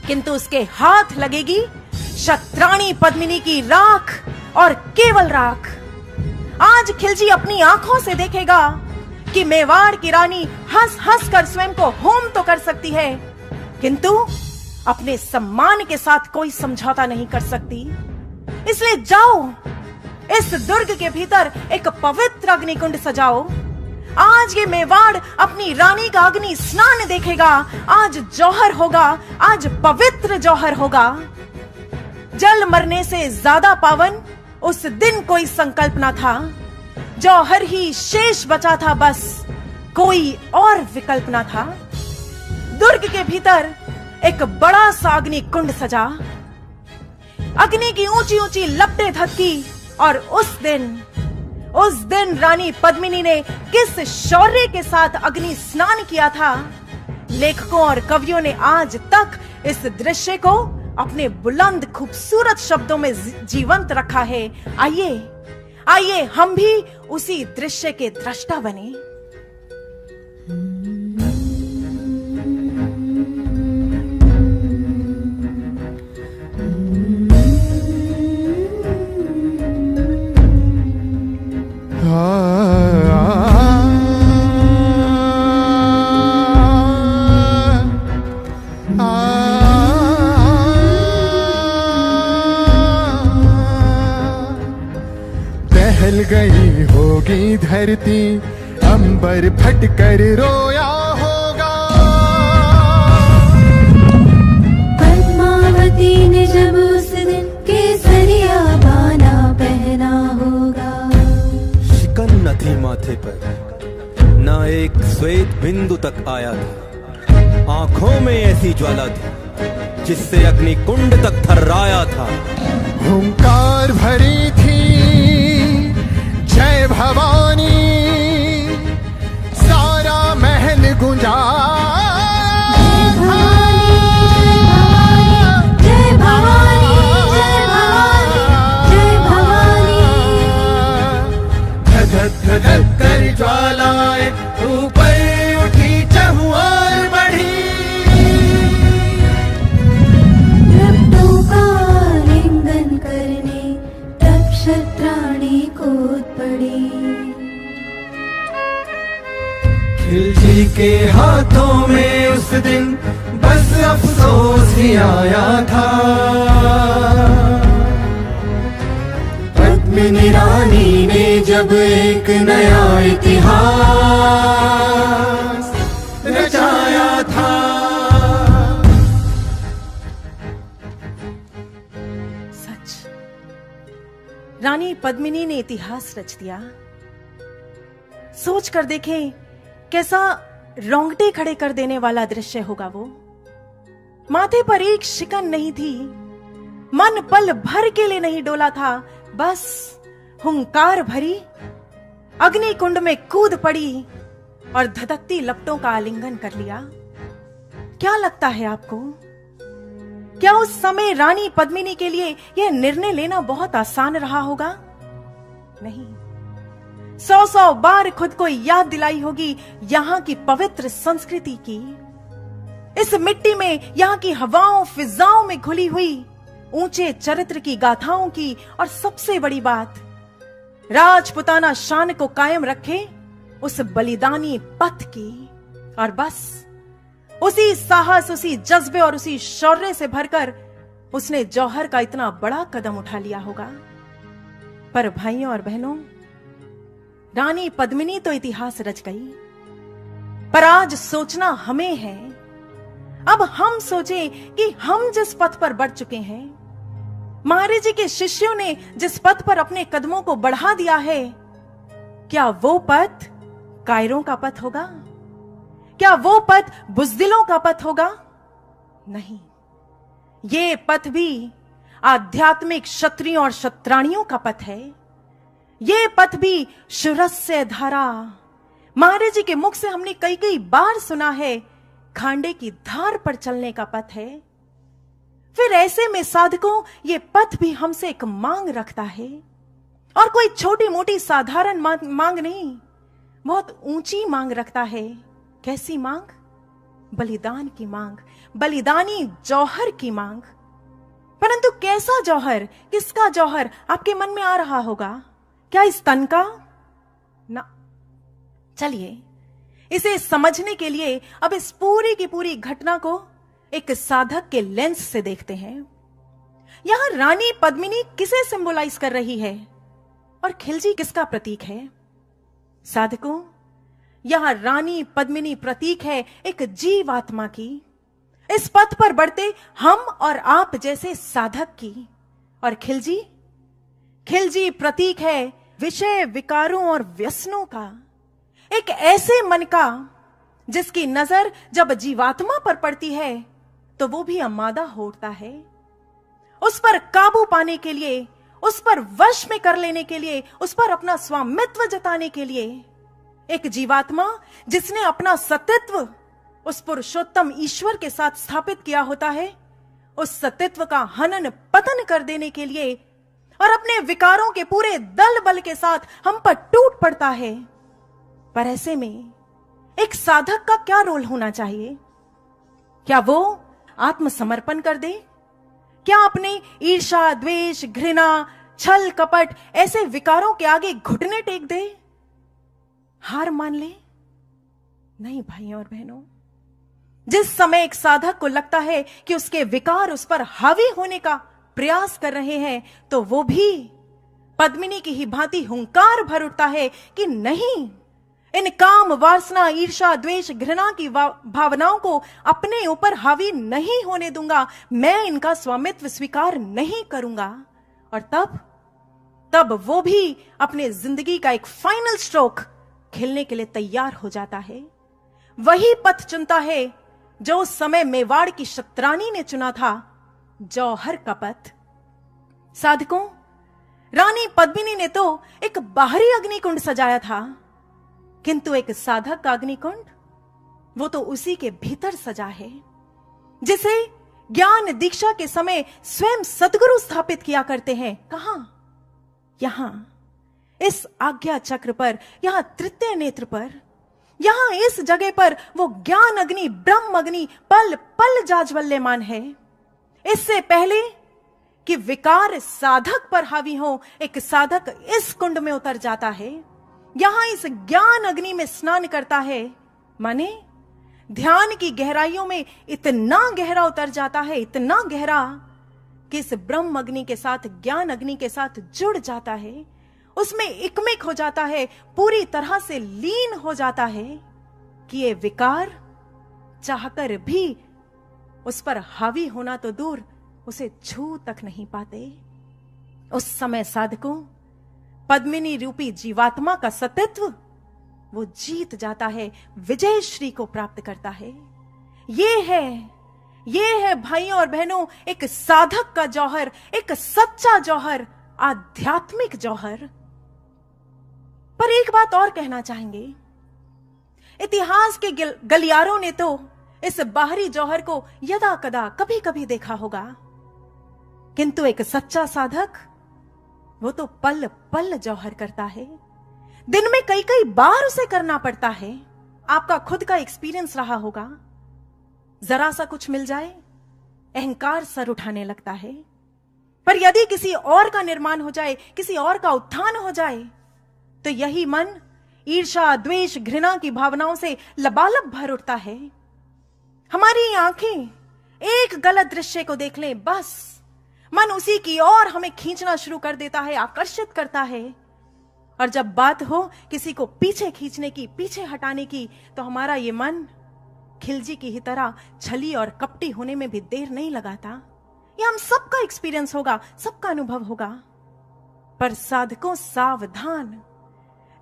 किंतु उसके हाथ लगेगी शत्राणी पद्मिनी की राख और केवल राख। आज खिलजी अपनी आंखों से देखेगा कि मेवाड़ की रानी हंस हंस कर स्वयं को होम तो कर सकती है, किंतु अपने सम्मान के साथ कोई समझौता नहीं कर सकती। इसलिए जाओ, इस दुर्ग के भीतर एक पवित्र अग्निकुंड सजाओ। आज ये मेवाड़ अपनी रानी का अग्नि स्नान देखेगा। आज जौहर होगा, आज पवित्र जौहर होगा। जल मरने से ज्यादा पावन उस दिन कोई संकल्प न था। जौहर ही शेष बचा था, बस कोई और विकल्प न था। दुर्ग के भीतर एक बड़ा सा अग्नि कुंड सजा। अग्नि की ऊंची ऊंची लपटें धधकी और उस दिन रानी पद्मिनी ने किस शौर्य के साथ अग्नि स्नान किया था, लेखकों और कवियों ने आज तक इस दृश्य को अपने बुलंद खूबसूरत शब्दों में जीवंत रखा है। आइए हम भी उसी दृश्य के दृष्टा बने। बहल गई होगी धरती, अंबर फटकर रोया होगा। पद्मावती ने जब उस दिन केसरिया बाना पहना होगा। शिकन न थी माथे पर, न एक श्वेत बिंदु तक आया था। आंखों में ऐसी ज्वाला थी जिससे अग्नि कुंड तक थर्राया था। हुंकार भरी थी जय भवानी, सारा महल गुंजा। जय भवानी, जय भवानी, जय भवानी। धधक धधक कर ज्वालाएं ऊपर उठी, चहुआर बढ़ी। रट्टों का लिंगन करने तब शत्राणी कूद पड़ी। खिलजी के हाथों में उस दिन बस अफसोस ही आया था। पद्मिनी रानी ने जब एक नया इतिहास रचाया था। रानी पद्मिनी ने इतिहास रच दिया। सोच कर देखें कैसा रोंगटे खड़े कर देने वाला दृश्य होगा वो। माथे पर एक शिकन नहीं थी, मन पल भर के लिए नहीं डोला था, बस हुंकार भरी अग्नि कुंड में कूद पड़ी और धधकती लपटों का आलिंगन कर लिया। क्या लगता है आपको, क्या उस समय रानी पद्मिनी के लिए यह निर्णय लेना बहुत आसान रहा होगा? नहीं। 100 बार खुद को याद दिलाई होगी यहां की पवित्र संस्कृति की, इस मिट्टी में यहां की हवाओं फिजाओं में घुली हुई ऊंचे चरित्र की गाथाओं की, और सबसे बड़ी बात, राजपुताना शान को कायम रखे उस बलिदानी पथ की। और बस उसी साहस, उसी जज्बे और उसी शौर्य से भरकर उसने जौहर का इतना बड़ा कदम उठा लिया होगा। पर भाइयों और बहनों, रानी पद्मिनी तो इतिहास रच गई, पर आज सोचना हमें है। अब हम सोचें कि हम जिस पथ पर बढ़ चुके हैं, महाराज जी के शिष्यों ने जिस पथ पर अपने कदमों को बढ़ा दिया है, क्या वो पथ कायरों का पथ होगा? क्या वो पथ बुज़दिलों का पथ होगा? नहीं, ये पथ भी आध्यात्मिक क्षत्रियों और क्षत्राणियों का पथ है। ये पथ भी शुरस्य धारा, महाराज जी के मुख से हमने कई कई बार सुना है, खांडे की धार पर चलने का पथ है। फिर ऐसे में साधकों, ये पथ भी हमसे एक मांग रखता है, और कोई छोटी मोटी साधारण मांग नहीं, बहुत ऊंची मांग रखता है। कैसी मांग? बलिदान की मांग, बलिदानी जौहर की मांग। परंतु कैसा जौहर, किसका जौहर आपके मन में आ रहा होगा? क्या इस तन का? ना। चलिए, इसे समझने के लिए अब इस पूरी की पूरी घटना को एक साधक के लेंस से देखते हैं। यहां रानी पद्मिनी किसे सिंबलाइज कर रही है और खिलजी किसका प्रतीक है? साधकों, यहां रानी पद्मिनी प्रतीक है एक जीवात्मा की, इस पथ पर बढ़ते हम और आप जैसे साधक की। और खिलजी प्रतीक है विषय विकारों और व्यसनों का, एक ऐसे मन का जिसकी नजर जब जीवात्मा पर पड़ती है तो वो भी अमादा होता है। उस पर काबू पाने के लिए, उस पर वश में कर लेने के लिए, उस पर अपना स्वामित्व जताने के लिए, एक जीवात्मा जिसने अपना सत्त्व उस पुरुषोत्तम ईश्वर के साथ स्थापित किया होता है, उस सत्त्व का हनन पतन कर देने के लिए और अपने विकारों के पूरे दल बल के साथ हम पर टूट पड़ता है। पर ऐसे में एक साधक का क्या रोल होना चाहिए? क्या वो आत्मसमर्पण कर दे? क्या अपने ईर्ष्या, द्वेष, घृणा, छल, कपट ऐसे विकारों के आगे घुटने टेक दे, हार मान ले? नहीं भाइयों और बहनों, जिस समय एक साधक को लगता है कि उसके विकार उस पर हावी होने का प्रयास कर रहे हैं, तो वो भी पद्मिनी की ही भांति हुंकार भर उठता है कि नहीं, इन काम, वासना, ईर्ष्या, द्वेष, घृणा की भावनाओं को अपने ऊपर हावी नहीं होने दूंगा, मैं इनका स्वामित्व स्वीकार नहीं करूंगा। और तब वो भी अपने जिंदगी का एक फाइनल स्ट्रोक खेलने के लिए तैयार हो जाता है। वही पथ चुनता है जो उस समय मेवाड़ की क्षत्राणी ने चुना था, जौहर का पथ। साधकों, रानी पद्मिनी ने तो एक बाहरी अग्निकुंड सजाया था, किंतु एक साधक का अग्निकुंड, वो तो उसी के भीतर सजा है, जिसे ज्ञान दीक्षा के समय स्वयं सद्गुरु स्थापित किया करते हैं। कहां? यहां इस आज्ञा चक्र पर, यहां तृतीय नेत्र पर, यहां इस जगह पर वो ज्ञान अग्नि, ब्रह्म अग्नि पल पल जाज्वल्यमान है। इससे पहले कि विकार साधक पर हावी हो, एक साधक इस कुंड में उतर जाता है, यहां इस ज्ञान अग्नि में स्नान करता है, माने ध्यान की गहराइयों में इतना गहरा उतर जाता है, इतना गहरा कि इस ब्रह्म अग्नि के साथ, ज्ञान अग्नि के साथ जुड़ जाता है, उसमें इकमिक हो जाता है, पूरी तरह से लीन हो जाता है कि ये विकार चाहकर भी उस पर हावी होना तो दूर, उसे छू तक नहीं पाते। उस समय साधकों, पद्मिनी रूपी जीवात्मा का सतित्व वो जीत जाता है, विजय श्री को प्राप्त करता है। ये है भाइयों और बहनों एक साधक का जौहर, एक सच्चा जौहर, आध्यात्मिक जौहर। पर एक बात और कहना चाहेंगे, इतिहास के गलियारों ने तो इस बाहरी जौहर को यदा कदा कभी कभी देखा होगा, किंतु एक सच्चा साधक वो तो पल पल जौहर करता है, दिन में कई कई बार उसे करना पड़ता है। आपका खुद का एक्सपीरियंस रहा होगा, जरा सा कुछ मिल जाए अहंकार सर उठाने लगता है, पर यदि किसी और का निर्माण हो जाए, किसी और का उत्थान हो जाए, तो यही मन ईर्ष्या, द्वेष, घृणा की भावनाओं से लबालब भर उठता है। हमारी आंखें एक गलत दृश्य को देख लें, बस मन उसी की ओर हमें खींचना शुरू कर देता है, आकर्षित करता है। और जब बात हो किसी को पीछे खींचने की, पीछे हटाने की, तो हमारा ये मन खिलजी की ही तरह छली और कपटी होने में भी देर नहीं लगाता। ये हम सबका एक्सपीरियंस होगा, सबका अनुभव होगा। पर साधकों सावधान,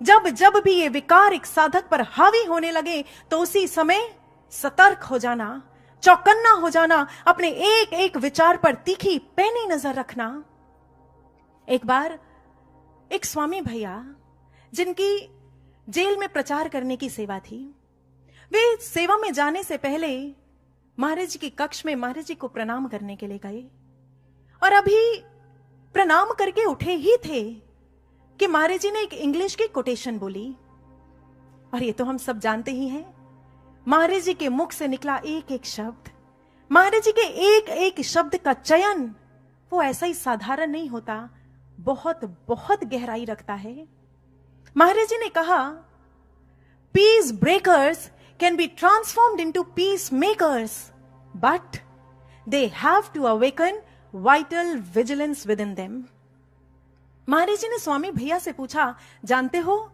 जब जब भी ये विकार एक साधक पर हावी होने लगे तो उसी समय सतर्क हो जाना, चौकन्ना हो जाना, अपने एक एक विचार पर तीखी पैनी नजर रखना। एक बार एक स्वामी भैया, जिनकी जेल में प्रचार करने की सेवा थी, वे सेवा में जाने से पहले महाराज जी के कक्ष में महाराज जी को प्रणाम करने के लिए गए, और अभी प्रणाम करके उठे ही थे कि महाराज जी ने एक इंग्लिश की कोटेशन बोली। और ये तो हम सब जानते ही हैं, महाराज जी के मुख से निकला एक एक शब्द, महाराज जी के एक एक शब्द का चयन वो ऐसा ही साधारण नहीं होता, बहुत बहुत गहराई रखता है। महाराज जी ने कहा, peace breakers can be transformed into peace makers, but they have to awaken vital vigilance within them. Maharaj ji ने स्वामी भैया से पूछा, जानते हो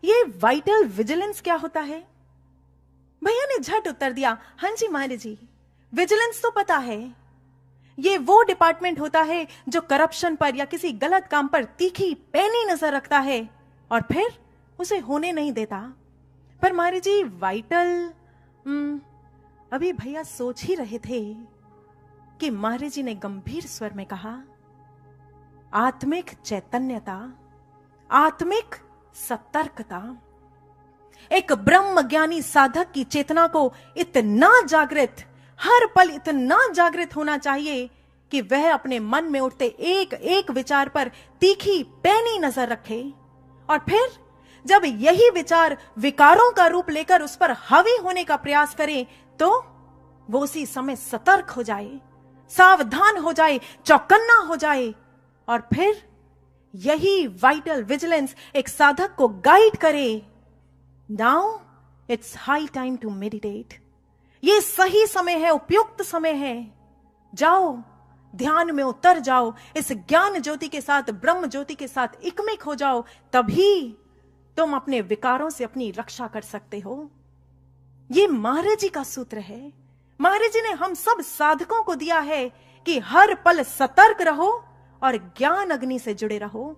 ये वाइटल विजिलेंस क्या होता है? भैया ने झट उत्तर दिया, हां जी महाराज जी, विजिलेंस तो पता है, ये वो डिपार्टमेंट होता है जो करप्शन पर या किसी गलत काम पर तीखी पैनी नजर रखता है और फिर उसे होने नहीं देता। पर महाराज जी वाइटल, अभी भैया सोच ही रहे थे कि महाराज जी ने गंभीर स्वर में कहा, आत्मिक चैतन्यता, आत्मिक सतर्कता। एक ब्रह्म ज्ञानी साधक की चेतना को इतना जागृत, हर पल इतना जागृत होना चाहिए कि वह अपने मन में उठते एक एक विचार पर तीखी पैनी नजर रखे, और फिर जब यही विचार विकारों का रूप लेकर उस पर हावी होने का प्रयास करे तो वो उसी समय सतर्क हो जाए, सावधान हो जाए, चौकन्ना हो जाए, और फिर यही वाइटल विजिलेंस एक साधक को गाइड करे। Now it's high time to meditate. ये सही समय है, उपयुक्त समय है। जाओ, ध्यान में उतर जाओ, इस ज्ञान ज्योति के साथ, ब्रह्म ज्योति के साथ इकमिक हो जाओ, तभी तुम अपने विकारों से अपनी रक्षा कर सकते हो। ये महाराज जी का सूत्र है। महाराज जी ने हम सब साधकों को दिया है कि हर पल सतर्क रहो और ज्ञान अग्नि से जुड़े रहो,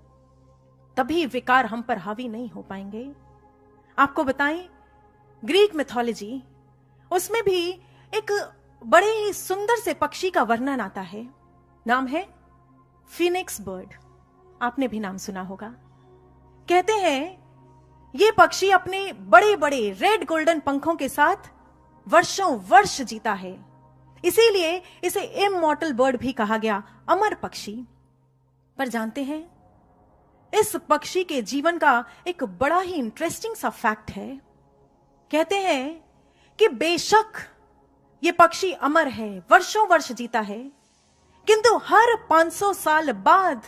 तभी विकार हम पर हावी नहीं हो पाएंगे। आपको बताएं, ग्रीक मिथोलॉजी, उसमें भी एक बड़े ही सुंदर से पक्षी का वर्णन आता है। नाम है फिनिक्स बर्ड। आपने भी नाम सुना होगा। कहते हैं ये पक्षी अपने बड़े बड़े रेड गोल्डन पंखों के साथ वर्षों वर्ष जीता है, इसीलिए इसे इमॉर्टल बर्ड भी कहा गया, अमर पक्षी। पर जानते हैं, इस पक्षी के जीवन का एक बड़ा ही इंटरेस्टिंग सा फैक्ट है। कहते हैं कि बेशक ये पक्षी अमर है, वर्षों वर्ष जीता है, किंतु हर 500 साल बाद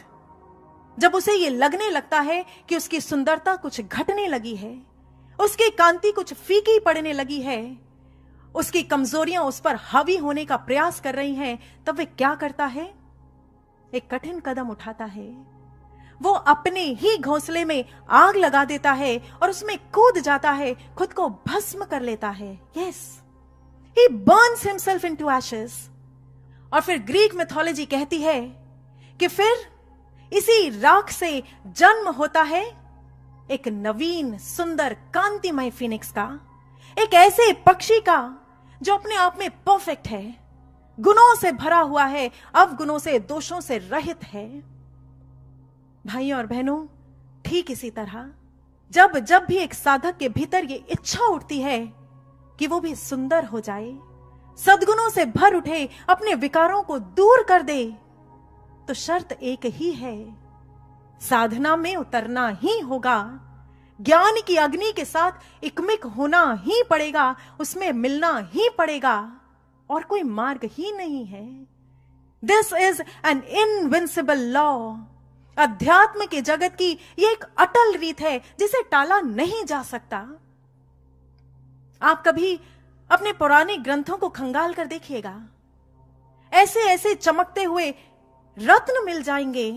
जब उसे ये लगने लगता है कि उसकी सुंदरता कुछ घटने लगी है, उसकी कांति कुछ फीकी पड़ने लगी है, उसकी कमजोरियां उस पर हावी होने का प्रयास कर रही हैं, तब वे क्या करता है? एक कठिन कदम उठाता है। वो अपने ही घोंसले में आग लगा देता है और उसमें कूद जाता है, खुद को भस्म कर लेता है। Yes, he burns himself into ashes। और फिर ग्रीक मिथोलॉजी कहती है कि फिर इसी राख से जन्म होता है एक नवीन सुंदर कांतिमय फिनिक्स का, एक ऐसे पक्षी का जो अपने आप में परफेक्ट है, गुणों से भरा हुआ है, अवगुणों से, दोषों से रहित है। भाइयों और बहनों, ठीक इसी तरह जब जब भी एक साधक के भीतर ये इच्छा उठती है कि वो भी सुंदर हो जाए, सद्गुणों से भर उठे, अपने विकारों को दूर कर दे, तो शर्त एक ही है, साधना में उतरना ही होगा, ज्ञान की अग्नि के साथ इकमिक होना ही पड़ेगा, उसमें मिलना ही पड़ेगा, और कोई मार्ग ही नहीं है। This is an invincible law. अध्यात्म के जगत की यह एक अटल रीत है जिसे टाला नहीं जा सकता। आप कभी अपने पुराने ग्रंथों को खंगाल कर देखिएगा, ऐसे ऐसे चमकते हुए रत्न मिल जाएंगे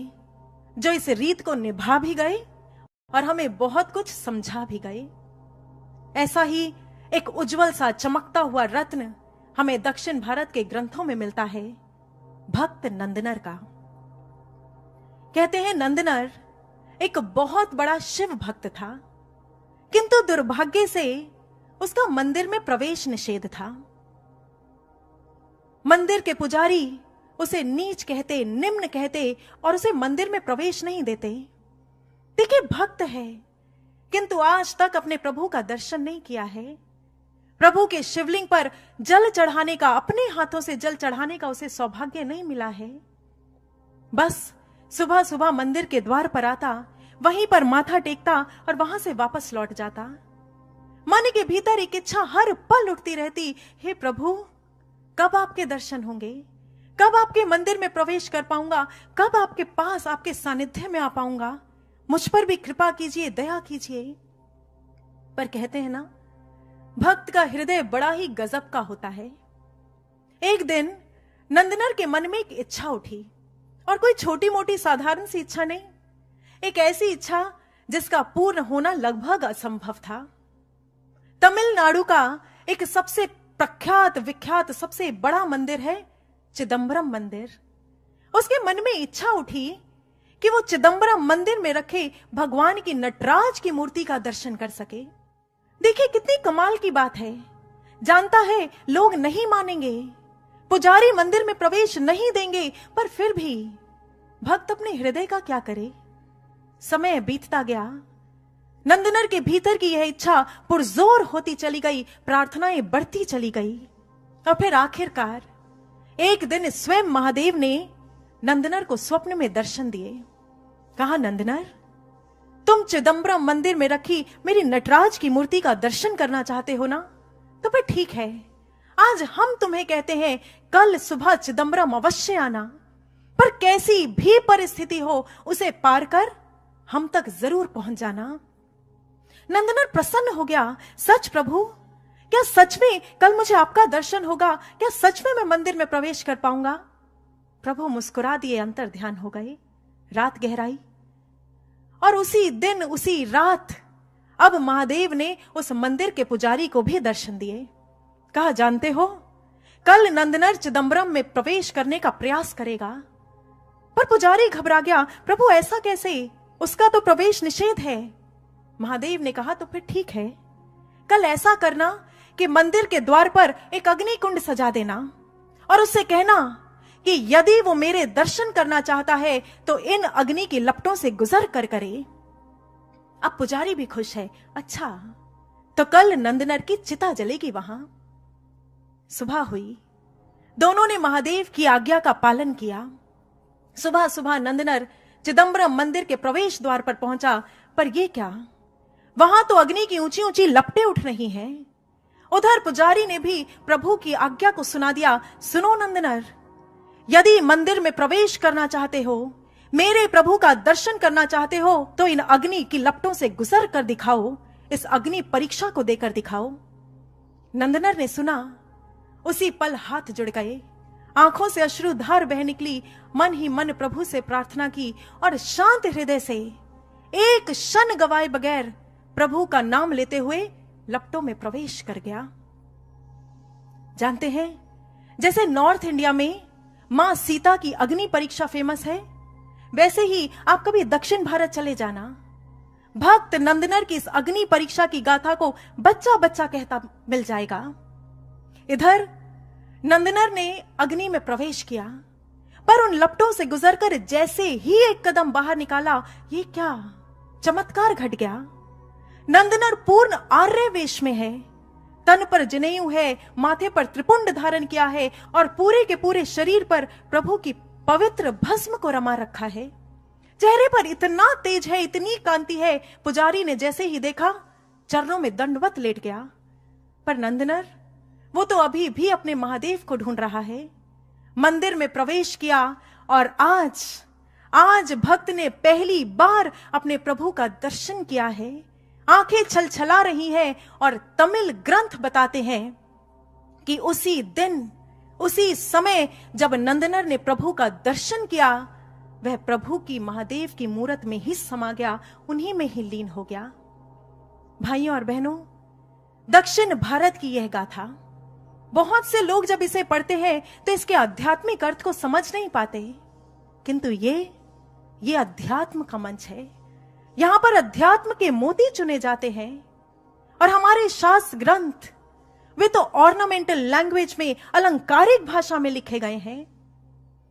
जो इस रीत को निभा भी गए और हमें बहुत कुछ समझा भी गए। ऐसा ही एक उज्जवल सा चमकता हुआ रत्न हमें दक्षिण भारत के ग्रंथों में मिलता है, भक्त नंदनर का। कहते हैं नंदनर एक बहुत बड़ा शिव भक्त था, किंतु दुर्भाग्य से उसका मंदिर में प्रवेश निषेध था। मंदिर के पुजारी उसे नीच कहते, निम्न कहते और उसे मंदिर में प्रवेश नहीं देते। देखिए, भक्त है किंतु आज तक अपने प्रभु का दर्शन नहीं किया है। प्रभु के शिवलिंग पर जल चढ़ाने का, अपने हाथों से जल चढ़ाने का उसे सौभाग्य नहीं मिला है। बस सुबह सुबह मंदिर के द्वार पर आता, वहीं पर माथा टेकता और वहां से वापस लौट जाता। मन के भीतर एक इच्छा हर पल उठती रहती, हे प्रभु, कब आपके दर्शन होंगे, कब आपके मंदिर में प्रवेश कर पाऊंगा, कब आपके पास, आपके सानिध्य में आ पाऊंगा, मुझ पर भी कृपा कीजिए, दया कीजिए। पर कहते हैं ना, भक्त का हृदय बड़ा ही गजब का होता है। एक दिन नंदनर के मन में एक इच्छा उठी, और कोई छोटी मोटी साधारण सी इच्छा नहीं, एक ऐसी इच्छा जिसका पूर्ण होना लगभग असंभव था। तमिलनाडु का एक सबसे प्रख्यात विख्यात सबसे बड़ा मंदिर है चिदंबरम मंदिर। उसके मन में इच्छा उठी कि वो चिदंबरम मंदिर में रखे भगवान की नटराज की मूर्ति का दर्शन कर सके। देखिए कितनी कमाल की बात है। जानता है लोग नहीं मानेंगे, पुजारी मंदिर में प्रवेश नहीं देंगे, पर फिर भी भक्त अपने हृदय का क्या करे। समय बीतता गया, नंदनर के भीतर की यह इच्छा पुरजोर होती चली गई, प्रार्थनाएं बढ़ती चली गई, और फिर आखिरकार एक दिन स्वयं महादेव ने नंदनर को स्वप्न में दर्शन दिए। कहा, नंदनर, तुम चिदंबरम मंदिर में रखी मेरी नटराज की मूर्ति का दर्शन करना चाहते हो ना, तो फिर ठीक है, आज हम तुम्हें कहते हैं कल सुबह चिदंबरम अवश्य आना, पर कैसी भी परिस्थिति हो उसे पार कर हम तक जरूर पहुंच जाना। नंदनर प्रसन्न हो गया। सच प्रभु, क्या सच में कल मुझे आपका दर्शन होगा? क्या सच में मैं मंदिर में प्रवेश कर पाऊंगा? प्रभु मुस्कुरा दिए, अंतर ध्यान हो गए। रात गहराई और उसी दिन उसी रात अब महादेव ने उस मंदिर के पुजारी को भी दर्शन दिए। कहा, जानते हो कल नंदनर चिदंबरम में प्रवेश करने का प्रयास करेगा। पर पुजारी घबरा गया, प्रभु ऐसा कैसे, उसका तो प्रवेश निषेध है। महादेव ने कहा, तो फिर ठीक है, कल ऐसा करना कि मंदिर के द्वार पर एक अग्नि कुंड सजा देना और उससे कहना कि यदि वो मेरे दर्शन करना चाहता है तो इन अग्नि की लपटों से गुजर कर करे। अब पुजारी भी खुश है। अच्छा, तो कल नंदनर की चिता जलेगी वहां। सुबह हुई, दोनों ने महादेव की आज्ञा का पालन किया। सुबह सुबह नंदनर चिदंबरम मंदिर के प्रवेश द्वार पर पहुंचा, पर यह क्या, वहां तो अग्नि की ऊंची ऊंची लपटें उठ रही हैं। उधर पुजारी ने भी प्रभु की आज्ञा को सुना दिया। सुनो नंदनर, यदि मंदिर में प्रवेश करना चाहते हो, मेरे प्रभु का दर्शन करना चाहते हो, तो इन अग्नि की लपटों से गुजर कर दिखाओ, इस अग्नि परीक्षा को देकर दिखाओ। नंदनर ने सुना, उसी पल हाथ जुड़ गए, आंखों से अश्रुधार बह निकली। मन ही मन प्रभु से प्रार्थना की और शांत हृदय से एक क्षण गवाए बगैर प्रभु का नाम लेते हुए लपटों में प्रवेश कर गया। जानते हैं, जैसे नॉर्थ इंडिया में मां सीता की अग्नि परीक्षा फेमस है, वैसे ही आप कभी दक्षिण भारत चले जाना, भक्त नंदनर की इस अग्नि परीक्षा की गाथा को बच्चा बच्चा कहता मिल जाएगा। इधर नंदनर ने अग्नि में प्रवेश किया, पर उन लपटों से गुजरकर जैसे ही एक कदम बाहर निकाला, ये क्या चमत्कार घट गया। नंदनर पूर्ण आर्य वेश में है, तन पर जनेऊ है, माथे पर त्रिपुंड धारण किया है और पूरे के पूरे शरीर पर प्रभु की पवित्र भस्म को रमा रखा है। चेहरे पर इतना तेज है, इतनी कांति है, पुजारी ने जैसे ही देखा चरणों में दंडवत लेट गया। पर नंदनर वो तो अभी भी अपने महादेव को ढूंढ रहा है। मंदिर में प्रवेश किया और आज भक्त ने पहली बार अपने प्रभु का दर्शन किया है। आंखें छलछला रही हैं और तमिल ग्रंथ बताते हैं कि उसी दिन, उसी समय जब नंदनर ने प्रभु का दर्शन किया, वह प्रभु की महादेव की मूरत में ही समा गया, उन्हीं में ही लीन हो गया। भाइयों और बहनों, दक्षिण भारत की यह गाथा, बहुत से लोग जब इसे पढ़ते हैं तो इसके आध्यात्मिक अर्थ को समझ नहीं पाते, किंतु ये अध्यात्म का मंच है। यहां पर अध्यात्म के मोती चुने जाते हैं और हमारे शास्त्र ग्रंथ वे तो ऑर्नामेंटल लैंग्वेज में, अलंकारिक भाषा में लिखे गए हैं।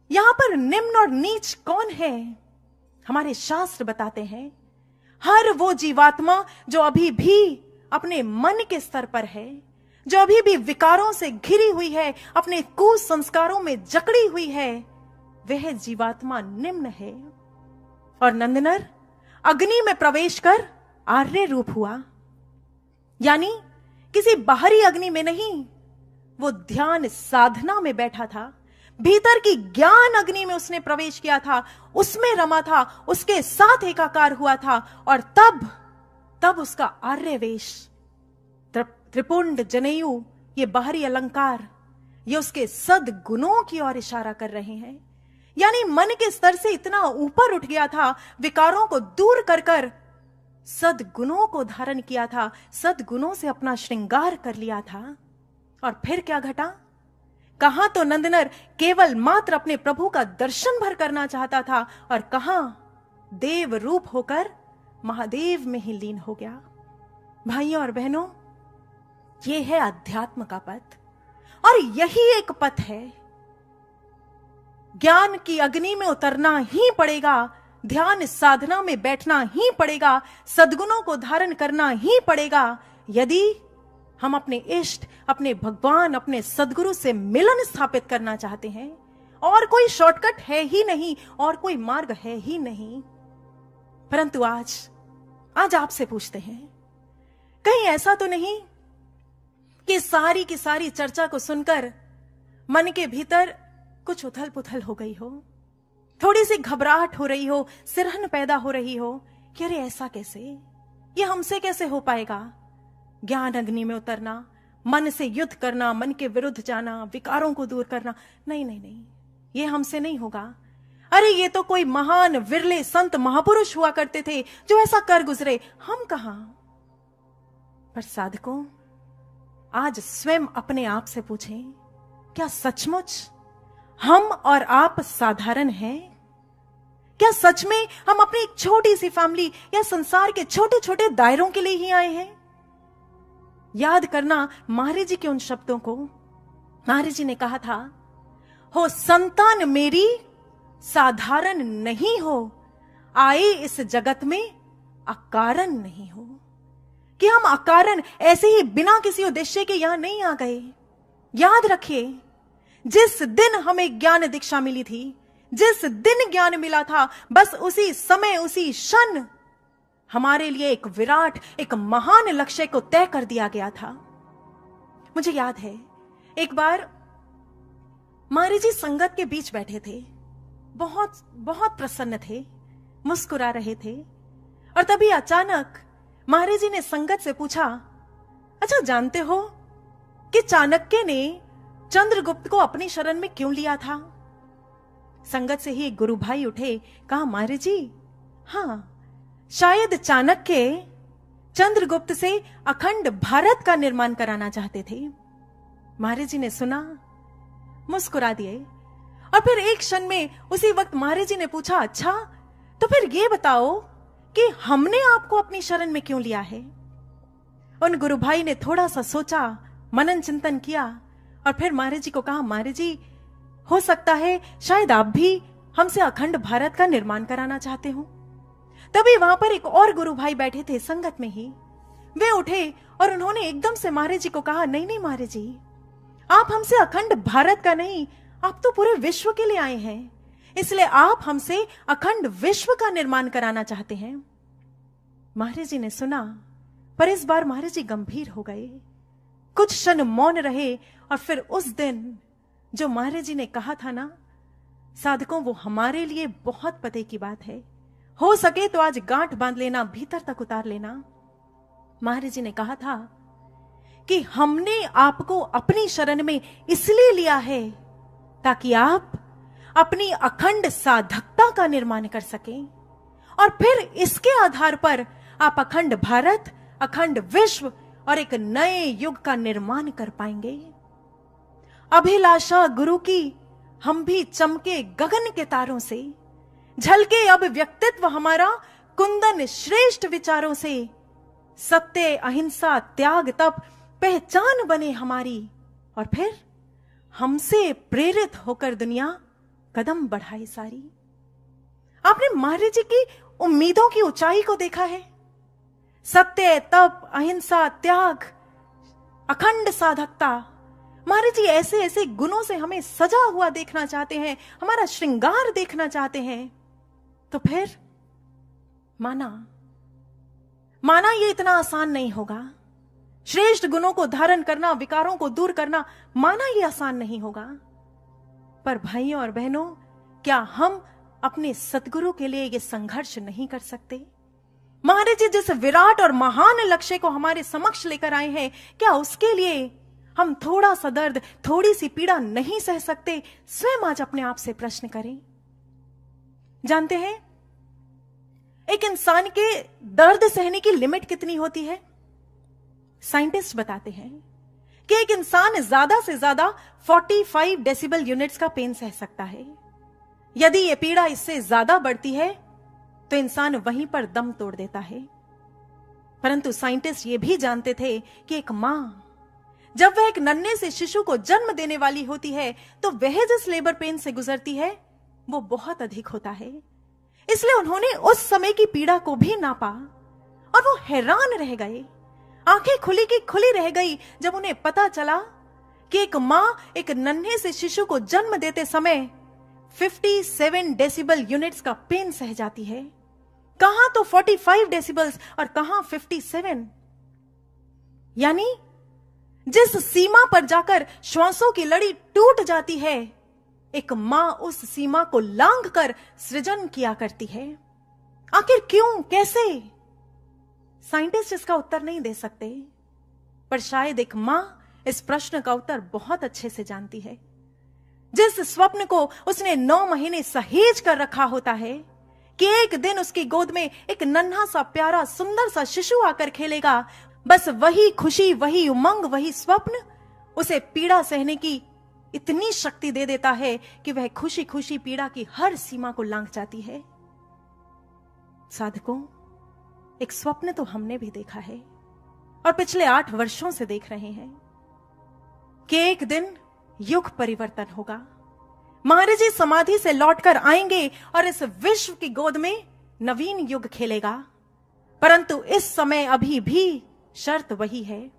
यहां पर निम्न और नीच कौन है, हमारे शास्त्र बताते हैं। हर वो जीवात्मा जो अभी भी अपने मन के स्तर पर है, जो अभी भी विकारों से घिरी हुई है, अपने कुसंस्कारों में जकड़ी हुई है, वह जीवात्मा निम्न है। और नंदनर अग्नि में प्रवेश कर आर्य रूप हुआ, यानी किसी बाहरी अग्नि में नहीं, वो ध्यान साधना में बैठा था। भीतर की ज्ञान अग्नि में उसने प्रवेश किया था, उसमें रमा था, उसके साथ एकाकार हुआ था। और तब उसका आर्य वेश, त्रिपुंड, जनेऊ, ये बाहरी अलंकार, ये उसके सद्गुणों की ओर इशारा कर रहे हैं। यानी मन के स्तर से इतना ऊपर उठ गया था, विकारों को दूर कर सद्गुणों को धारण किया था, सद्गुणों से अपना श्रृंगार कर लिया था। और फिर क्या घटा? कहां तो नंदनर केवल मात्र अपने प्रभु का दर्शन भर करना चाहता था, और कहां देव रूप होकर महादेव में ही लीन हो गया। भाइयों और बहनों, यह है अध्यात्म का पथ, और यही एक पथ है। ज्ञान की अग्नि में उतरना ही पड़ेगा, ध्यान साधना में बैठना ही पड़ेगा, सद्गुणों को धारण करना ही पड़ेगा, यदि हम अपने इष्ट, अपने भगवान, अपने सद्गुरु से मिलन स्थापित करना चाहते हैं। और कोई शॉर्टकट है ही नहीं, और कोई मार्ग है ही नहीं। परंतु आज आपसे पूछते हैं, कहीं ऐसा तो नहीं कि सारी की सारी चर्चा को सुनकर मन के भीतर कुछ उथल पुथल हो गई हो, थोड़ी सी घबराहट हो रही हो, सिरहन पैदा हो रही हो कि अरे ऐसा कैसे, ये हमसे कैसे हो पाएगा? ज्ञान अग्नि में उतरना, मन से युद्ध करना, मन के विरुद्ध जाना, विकारों को दूर करना, नहीं, ये हमसे नहीं होगा। अरे ये तो कोई महान विरले संत महापुरुष हुआ करते थे जो ऐसा कर गुजरे, हम कहां? पर साधकों, आज स्वयं अपने आप से पूछें, क्या सचमुच हम और आप साधारण हैं? क्या सच में हम अपनी एक छोटी सी फैमिली या संसार के छोटे छोटे दायरों के लिए ही आए हैं? याद करना महाराज जी के उन शब्दों को। महाराज जी ने कहा था, हो संतान मेरी साधारण नहीं हो, आए इस जगत में अकारण नहीं हो। कि हम अकारण ऐसे ही बिना किसी उद्देश्य के यहां नहीं आ गए। याद रखिए, जिस दिन हमें ज्ञान दीक्षा मिली थी, जिस दिन ज्ञान मिला था, बस उसी समय, उसी क्षण हमारे लिए एक विराट, एक महान लक्ष्य को तय कर दिया गया था। मुझे याद है, एक बार महाराज जी संगत के बीच बैठे थे, बहुत बहुत प्रसन्न थे, मुस्कुरा रहे थे, और तभी अचानक महाराज जी ने संगत से पूछा, अच्छा जानते हो कि चाणक्य ने चंद्रगुप्त को अपनी शरण में क्यों लिया था? संगत से ही एक गुरु भाई उठे, कहा, महाराज जी, हाँ, शायद चाणक्य चंद्रगुप्त से अखंड भारत का निर्माण कराना चाहते थे। महाराज जी ने सुना, मुस्कुरा दिए और फिर एक क्षण में उसी वक्त महाराज जी ने पूछा, अच्छा तो फिर ये बताओ कि हमने आपको अपनी शरण में क्यों लिया है? उन गुरु भाई ने थोड़ा सा सोचा, मनन चिंतन किया और फिर महाराज जी को कहा, महाराज जी हो सकता है शायद आप भी हमसे अखंड भारत का निर्माण कराना चाहते हो। तभी वहां पर एक और गुरु भाई बैठे थे संगत में ही। वे उठे और उन्होंने एकदम से महाराज जी को कहा, नहीं नहीं महाराज जी, आप हमसे अखंड भारत का नहीं, आप तो पूरे विश्व के लिए आए हैं, इसलिए आप हमसे अखंड विश्व का निर्माण कराना चाहते हैं। महाराज जी ने सुना, पर इस बार महाराज जी गंभीर हो गए, कुछ क्षण मौन रहे और फिर उस दिन जो महाराज जी ने कहा था ना, साधकों वो हमारे लिए बहुत पते की बात है, हो सके तो आज गांठ बांध लेना, भीतर तक उतार लेना। महाराज जी ने कहा था कि हमने आपको अपनी शरण में इसलिए लिया है ताकि आप अपनी अखंड साधकता का निर्माण कर सकें और फिर इसके आधार पर आप अखंड भारत, अखंड विश्व और एक नए युग का निर्माण कर पाएंगे। अभिलाषा गुरु की हम भी चमके गगन के तारों से, झलके अब व्यक्तित्व हमारा कुंदन श्रेष्ठ विचारों से, सत्य अहिंसा त्याग तप पहचान बने हमारी और फिर हमसे प्रेरित होकर दुनिया कदम बढ़ाए सारी। आपने महाराज जी की उम्मीदों की ऊंचाई को देखा है, सत्य तप अहिंसा त्याग अखंड साधकता। महाराज जी ऐसे ऐसे गुणों से हमें सजा हुआ देखना चाहते हैं, हमारा श्रृंगार देखना चाहते हैं। तो फिर माना ये इतना आसान नहीं होगा। श्रेष्ठ गुणों को धारण करना, विकारों को दूर करना, माना ये आसान नहीं होगा। पर भाइयों और बहनों, क्या हम अपने सतगुरु के लिए ये संघर्ष नहीं कर सकते? महाराज जी जिस विराट और महान लक्ष्य को हमारे समक्ष लेकर आए हैं, क्या उसके लिए हम थोड़ा सा दर्द, थोड़ी सी पीड़ा नहीं सह सकते? स्वयं आज अपने आप से प्रश्न करें। जानते हैं एक इंसान के दर्द सहने की लिमिट कितनी होती है? साइंटिस्ट बताते हैं कि एक इंसान ज्यादा से ज्यादा 45 डेसिबल यूनिट्स का पेन सह सकता है। यदि यह पीड़ा इससे ज्यादा बढ़ती है तो इंसान वहीं पर दम तोड़ देता है। परंतु साइंटिस्ट ये भी जानते थे कि एक मां जब वह एक नन्हे से शिशु को जन्म देने वाली होती है तो वह जिस लेबर पेन से गुजरती है वो बहुत अधिक होता है। इसलिए उन्होंने उस समय की पीड़ा को भी नापा और वो हैरान रह गए, आंखें खुली की खुली रह गई जब उन्हें पता चला कि एक मां एक नन्हे से शिशु को जन्म देते समय 57 डेसिबल यूनिट्स का पेन सह जाती है। कहां तो 45 डेसिबल्स और कहां 57। यानी जिस सीमा पर जाकर श्वासों की लड़ी टूट जाती है, एक मां उस सीमा को लांघकर सृजन किया करती है। आखिर क्यों, कैसे? साइंटिस्ट इसका उत्तर नहीं दे सकते, पर शायद एक मां इस प्रश्न का उत्तर बहुत अच्छे से जानती है। जिस स्वप्न को उसने 9 महीने सहेज कर रखा होता है कि एक दिन उसकी गोद में एक नन्हा सा प्यारा सुंदर सा शिशु आकर खेलेगा, बस वही खुशी, वही उमंग, वही स्वप्न उसे पीड़ा सहने की इतनी शक्ति दे देता है कि वह खुशी खुशी पीड़ा की हर सीमा को लांघ जाती है। साधकों, एक स्वप्न तो हमने भी देखा है और पिछले 8 वर्षों से देख रहे हैं कि एक दिन युग परिवर्तन होगा। महाराज जी समाधि से लौटकर आएंगे और इस विश्व की गोद में नवीन युग खेलेगा। परंतु इस समय अभी भी शर्त वही है,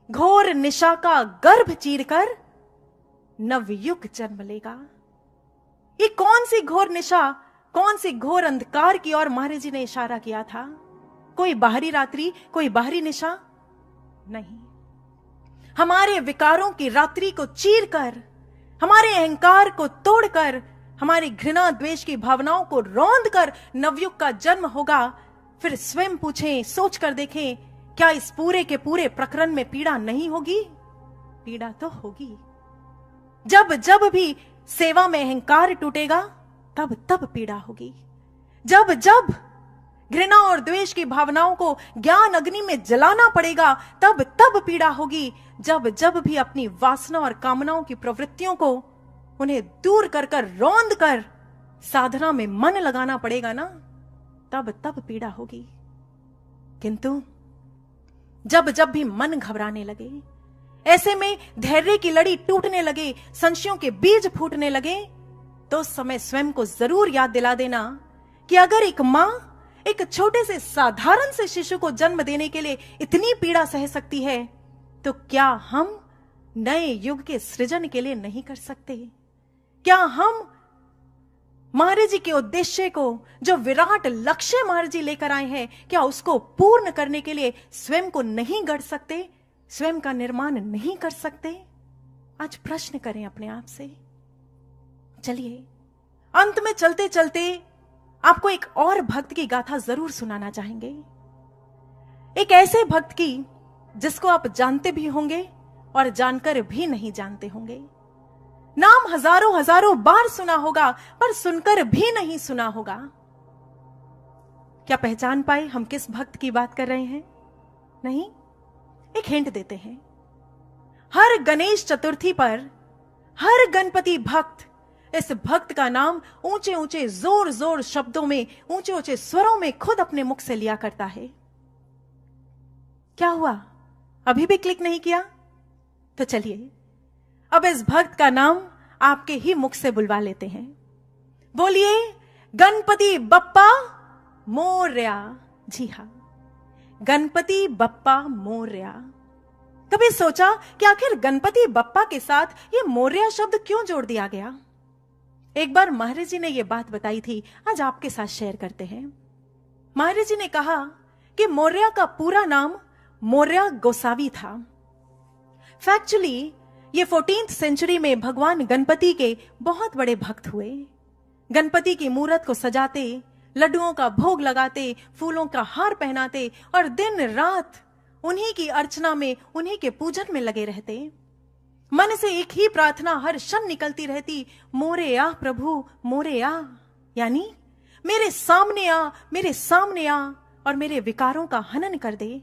घोर निशा का गर्भ चीरकर नवयुग जन्म लेगा। ये कौन सी घोर निशा, कौन सी घोर अंधकार की ओर महाराज जी ने इशारा किया था? कोई बाहरी रात्रि, कोई बाहरी निशा नहीं। हमारे विकारों की रात्रि को चीरकर, हमारे अहंकार को तोड़कर, हमारी घृणा द्वेष की भावनाओं को रौंदकर नवयुग का जन्म होगा। फिर स्वयं पूछें, सोच कर देखें, क्या इस पूरे के पूरे प्रकरण में पीड़ा नहीं होगी? पीड़ा तो होगी। जब जब भी सेवा में अहंकार टूटेगा तब तब पीड़ा होगी। जब जब घृणा और द्वेष की भावनाओं को ज्ञान अग्नि में जलाना पड़ेगा तब तब पीड़ा होगी। जब जब भी अपनी वासना और कामनाओं की प्रवृत्तियों को उन्हें दूर कर कर रौंद कर साधना में मन लगाना पड़ेगा ना, तब पीड़ा होगी। किंतु जब जब भी मन घबराने लगे, ऐसे में धैर्य की लड़ी टूटने लगे, संशयों के बीज फूटने लगे, तो उस समय स्वयं को जरूर याद दिला देना कि अगर एक मां एक छोटे से साधारण से शिशु को जन्म देने के लिए इतनी पीड़ा सह सकती है, तो क्या हम नए युग के सृजन के लिए नहीं कर सकते? क्या हम महाराज जी के उद्देश्य को, जो विराट लक्ष्य महाराज जी लेकर आए हैं, क्या उसको पूर्ण करने के लिए स्वयं को नहीं गढ़ सकते, स्वयं का निर्माण नहीं कर सकते? आज प्रश्न करें अपने आप से। चलिए अंत में चलते चलते आपको एक और भक्त की गाथा जरूर सुनाना चाहेंगे। एक ऐसे भक्त की जिसको आप जानते भी होंगे और जानकर भी नहीं जानते होंगे। नाम हजारों हजारों बार सुना होगा, पर सुनकर भी नहीं सुना होगा। क्या पहचान पाए हम किस भक्त की बात कर रहे हैं? नहीं? एक हिंट देते हैं। हर गणेश चतुर्थी पर हर गणपति भक्त इस भक्त का नाम ऊंचे ऊंचे जोर जोर शब्दों में, ऊंचे ऊंचे स्वरों में खुद अपने मुख से लिया करता है। क्या हुआ? अभी भी क्लिक नहीं किया? तो चलिए अब इस भक्त का नाम आपके ही मुख से बुलवा लेते हैं। बोलिए गणपति बप्पा मोरया। जी हां, गणपति बप्पा मोरया। कभी सोचा कि आखिर गणपति बप्पा के साथ ये मोरया शब्द क्यों जोड़ दिया गया? एक बार महाराज जी ने यह बात बताई थी, आज आपके साथ शेयर करते हैं। महाराज जी ने कहा कि मोरया का पूरा नाम मोरया गोसावी था। फैक्चुअली ये 14th सेंचुरी में भगवान गणपति के बहुत बड़े भक्त हुए। गणपति की मूर्त को सजाते, लड्डुओं का भोग लगाते, फूलों का हार पहनाते और दिन रात उन्हीं की अर्चना में, उन्हीं के पूजन में लगे रहते। मन से एक ही प्रार्थना हर क्षण निकलती रहती, मोरे आ प्रभु मोरे आ, यानी मेरे सामने आ, मेरे सामने आ और मेरे विकारों का हनन कर दे।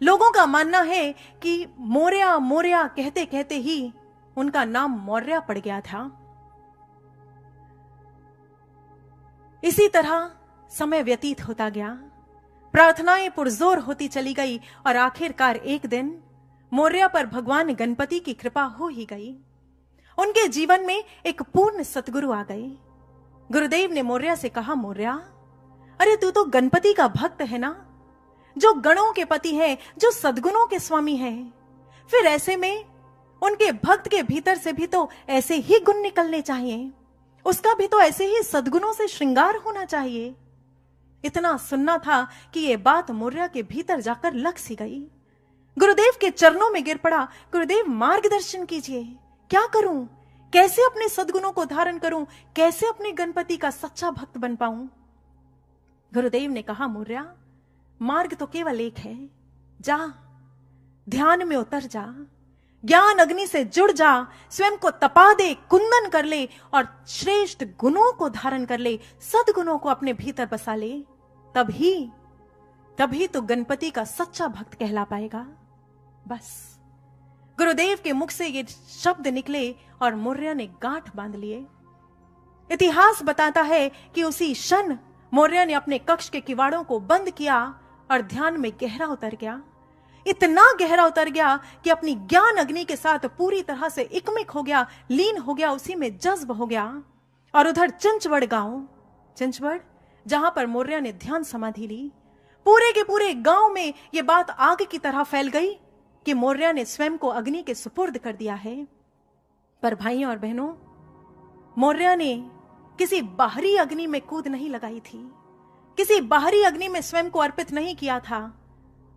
लोगों का मानना है कि मोरया मोरया कहते कहते ही उनका नाम मौर्या पड़ गया था। इसी तरह समय व्यतीत होता गया, प्रार्थनाएं पुरजोर होती चली गई और आखिरकार एक दिन मौर्या पर भगवान गणपति की कृपा हो ही गई। उनके जीवन में एक पूर्ण सतगुरु आ गए। गुरुदेव ने मौर्या से कहा, मौर्या अरे तू तो गणपति का भक्त है ना, जो गणों के पति है, जो सद्गुणों के स्वामी है, फिर ऐसे में उनके भक्त के भीतर से भी तो ऐसे ही गुण निकलने चाहिए, उसका भी तो ऐसे ही सद्गुणों से श्रृंगार होना चाहिए। इतना सुनना था कि यह बात मौर्या के भीतर जाकर लग सी गई। गुरुदेव के चरणों में गिर पड़ा, गुरुदेव मार्गदर्शन कीजिए, क्या करूं, कैसे अपने सद्गुणों को धारण करूं, कैसे अपने गणपति का सच्चा भक्त बन पाऊं। गुरुदेव ने कहा, मौर्या मार्ग तो केवल एक है, जा ध्यान में उतर जा, ज्ञान अग्नि से जुड़ जा, स्वयं को तपा दे, कुंदन कर ले और श्रेष्ठ गुणों को धारण कर ले, सद्गुणों को अपने भीतर बसा ले, तभी तो गणपति का सच्चा भक्त कहला पाएगा। बस गुरुदेव के मुख से ये शब्द निकले और मौर्या ने गांठ बांध लिए। इतिहास बताता है कि उसी क्षण मौर्या ने अपने कक्ष के किवाड़ों को बंद किया और ध्यान में गहरा उतर गया। इतना गहरा उतर गया कि अपनी ज्ञान अग्नि के साथ पूरी तरह से इकमिक हो गया, लीन हो गया, उसी में जज्ब हो गया। और उधर चिंचवड़ गांव, चिंचवड़ जहां पर मौर्या ने ध्यान समाधि ली, पूरे के पूरे गांव में यह बात आग की तरह फैल गई कि मौर्या ने स्वयं को अग्नि के सुपुर्द कर दिया है। पर भाइयों और बहनों, मौर्या ने किसी बाहरी अग्नि में कूद नहीं लगाई थी, किसी बाहरी अग्नि में स्वयं को अर्पित नहीं किया था।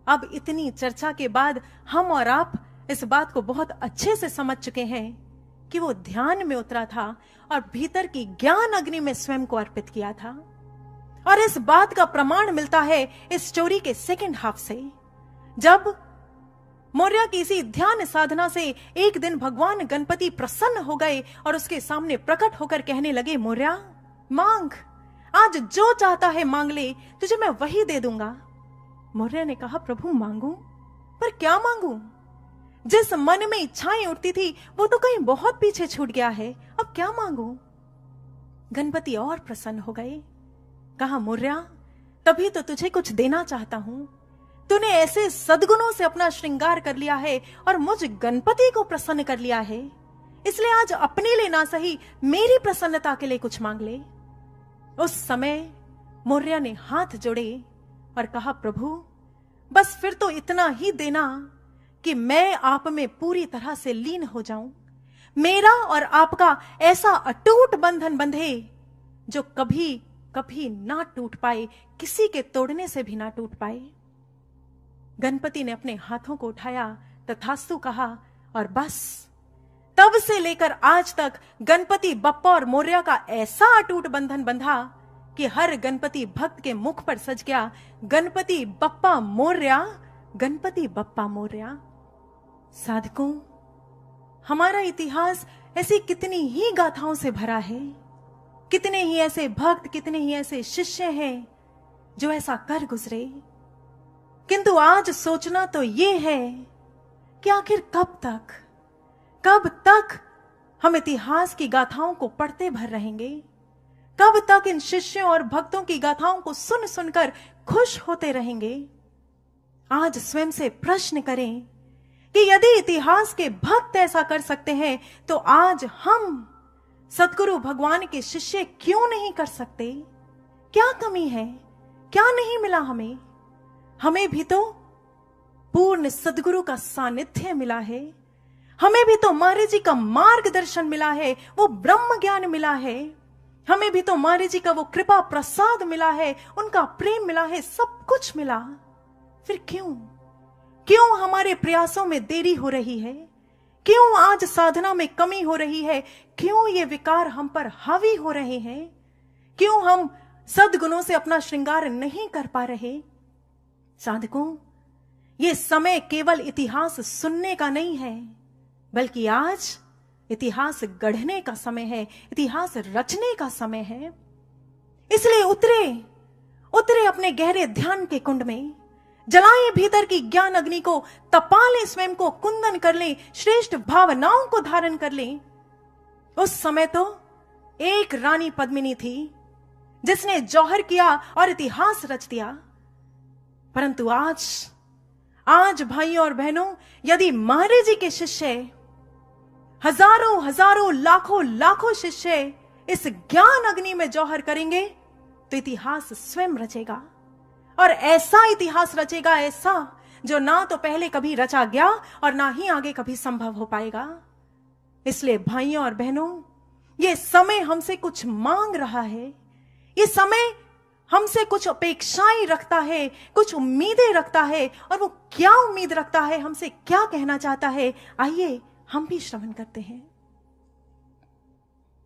अब इतनी चर्चा के बाद हम और आप इस बात को बहुत अच्छे से समझ चुके हैं कि वो ध्यान में उतरा था और भीतर की ज्ञान अग्नि में स्वयं को अर्पित किया था। और इस बात का प्रमाण मिलता है इस स्टोरी के सेकंड हाफ से, जब मौर्या की इसी ध्यान साधना से एक दिन भगवान गणपति प्रसन्न हो गए और उसके सामने प्रकट होकर कहने लगे, मौर्या मांग, आज जो चाहता है मांग ले, तुझे मैं वही दे दूंगा। मौर्या ने कहा, प्रभु मांगू, पर क्या मांगू? जिस मन में इच्छाएं उठती थी वो तो कहीं बहुत पीछे छूट गया है, अब क्या मांगू। गणपति और प्रसन्न हो गए। कहा, मोर्या, तभी तो तुझे कुछ देना चाहता हूं। तूने ऐसे सद्गुणों से अपना श्रृंगार कर लिया है और मुझ गणपति को प्रसन्न कर लिया है, इसलिए आज अपने लिए ना सही मेरी प्रसन्नता के लिए कुछ मांग ले। उस समय मोर्या ने हाथ जोड़े और कहा, प्रभु बस फिर तो इतना ही देना कि मैं आप में पूरी तरह से लीन हो जाऊं। मेरा और आपका ऐसा अटूट बंधन बंधे जो कभी कभी ना टूट पाए, किसी के तोड़ने से भी ना टूट पाए। गणपति ने अपने हाथों को उठाया, तथास्तु कहा, और बस तब से लेकर आज तक गणपति बप्पा और मोर्या का ऐसा अटूट बंधन बंधा कि हर गणपति भक्त के मुख पर सज गया, गणपति बप्पा मोर्या, गणपति बप्पा मोर्या। साधकों, हमारा इतिहास ऐसी कितनी ही गाथाओं से भरा है। कितने ही ऐसे भक्त, कितने ही ऐसे शिष्य हैं जो ऐसा कर गुजरे। किंतु आज सोचना तो ये है कि आखिर कब तक हम इतिहास की गाथाओं को पढ़ते भर रहेंगे? कब तक इन शिष्यों और भक्तों की गाथाओं को सुन सुनकर खुश होते रहेंगे? आज स्वयं से प्रश्न करें कि यदि इतिहास के भक्त ऐसा कर सकते हैं तो आज हम सद्गुरु भगवान के शिष्य क्यों नहीं कर सकते? क्या कमी है? क्या नहीं मिला हमें? हमें भी तो पूर्ण सद्गुरु का सानिध्य मिला है। हमें भी तो महाराज जी का मार्गदर्शन मिला है, वो ब्रह्म ज्ञान मिला है। हमें भी तो महाराज जी का वो कृपा प्रसाद मिला है, उनका प्रेम मिला है, सब कुछ मिला। फिर क्यों हमारे प्रयासों में देरी हो रही है? क्यों आज साधना में कमी हो रही है? क्यों ये विकार हम पर हावी हो रहे हैं? क्यों हम सद्गुणों से अपना श्रृंगार नहीं कर पा रहे? साधकों, ये समय केवल इतिहास सुनने का नहीं है, बल्कि आज इतिहास गढ़ने का समय है, इतिहास रचने का समय है। इसलिए उतरे अपने गहरे ध्यान के कुंड में, जलाएं भीतर की ज्ञान अग्नि को, तपा लें स्वयं को, कुंदन कर लें, श्रेष्ठ भावनाओं को धारण कर लें। उस समय तो एक रानी पद्मिनी थी जिसने जौहर किया और इतिहास रच दिया। परंतु आज भाइयों और बहनों, यदि महाराज जी के शिष्य, हजारों लाखों शिष्य इस ज्ञान अग्नि में जौहर करेंगे तो इतिहास स्वयं रचेगा। और ऐसा इतिहास रचेगा, ऐसा जो ना तो पहले कभी रचा गया और ना ही आगे कभी संभव हो पाएगा। इसलिए भाइयों और बहनों, ये समय हमसे कुछ मांग रहा है। ये समय हमसे कुछ अपेक्षाएं रखता है, कुछ उम्मीदें रखता है। और वो क्या उम्मीद रखता है, हमसे क्या कहना चाहता है, आइए हम भी श्रवण करते हैं।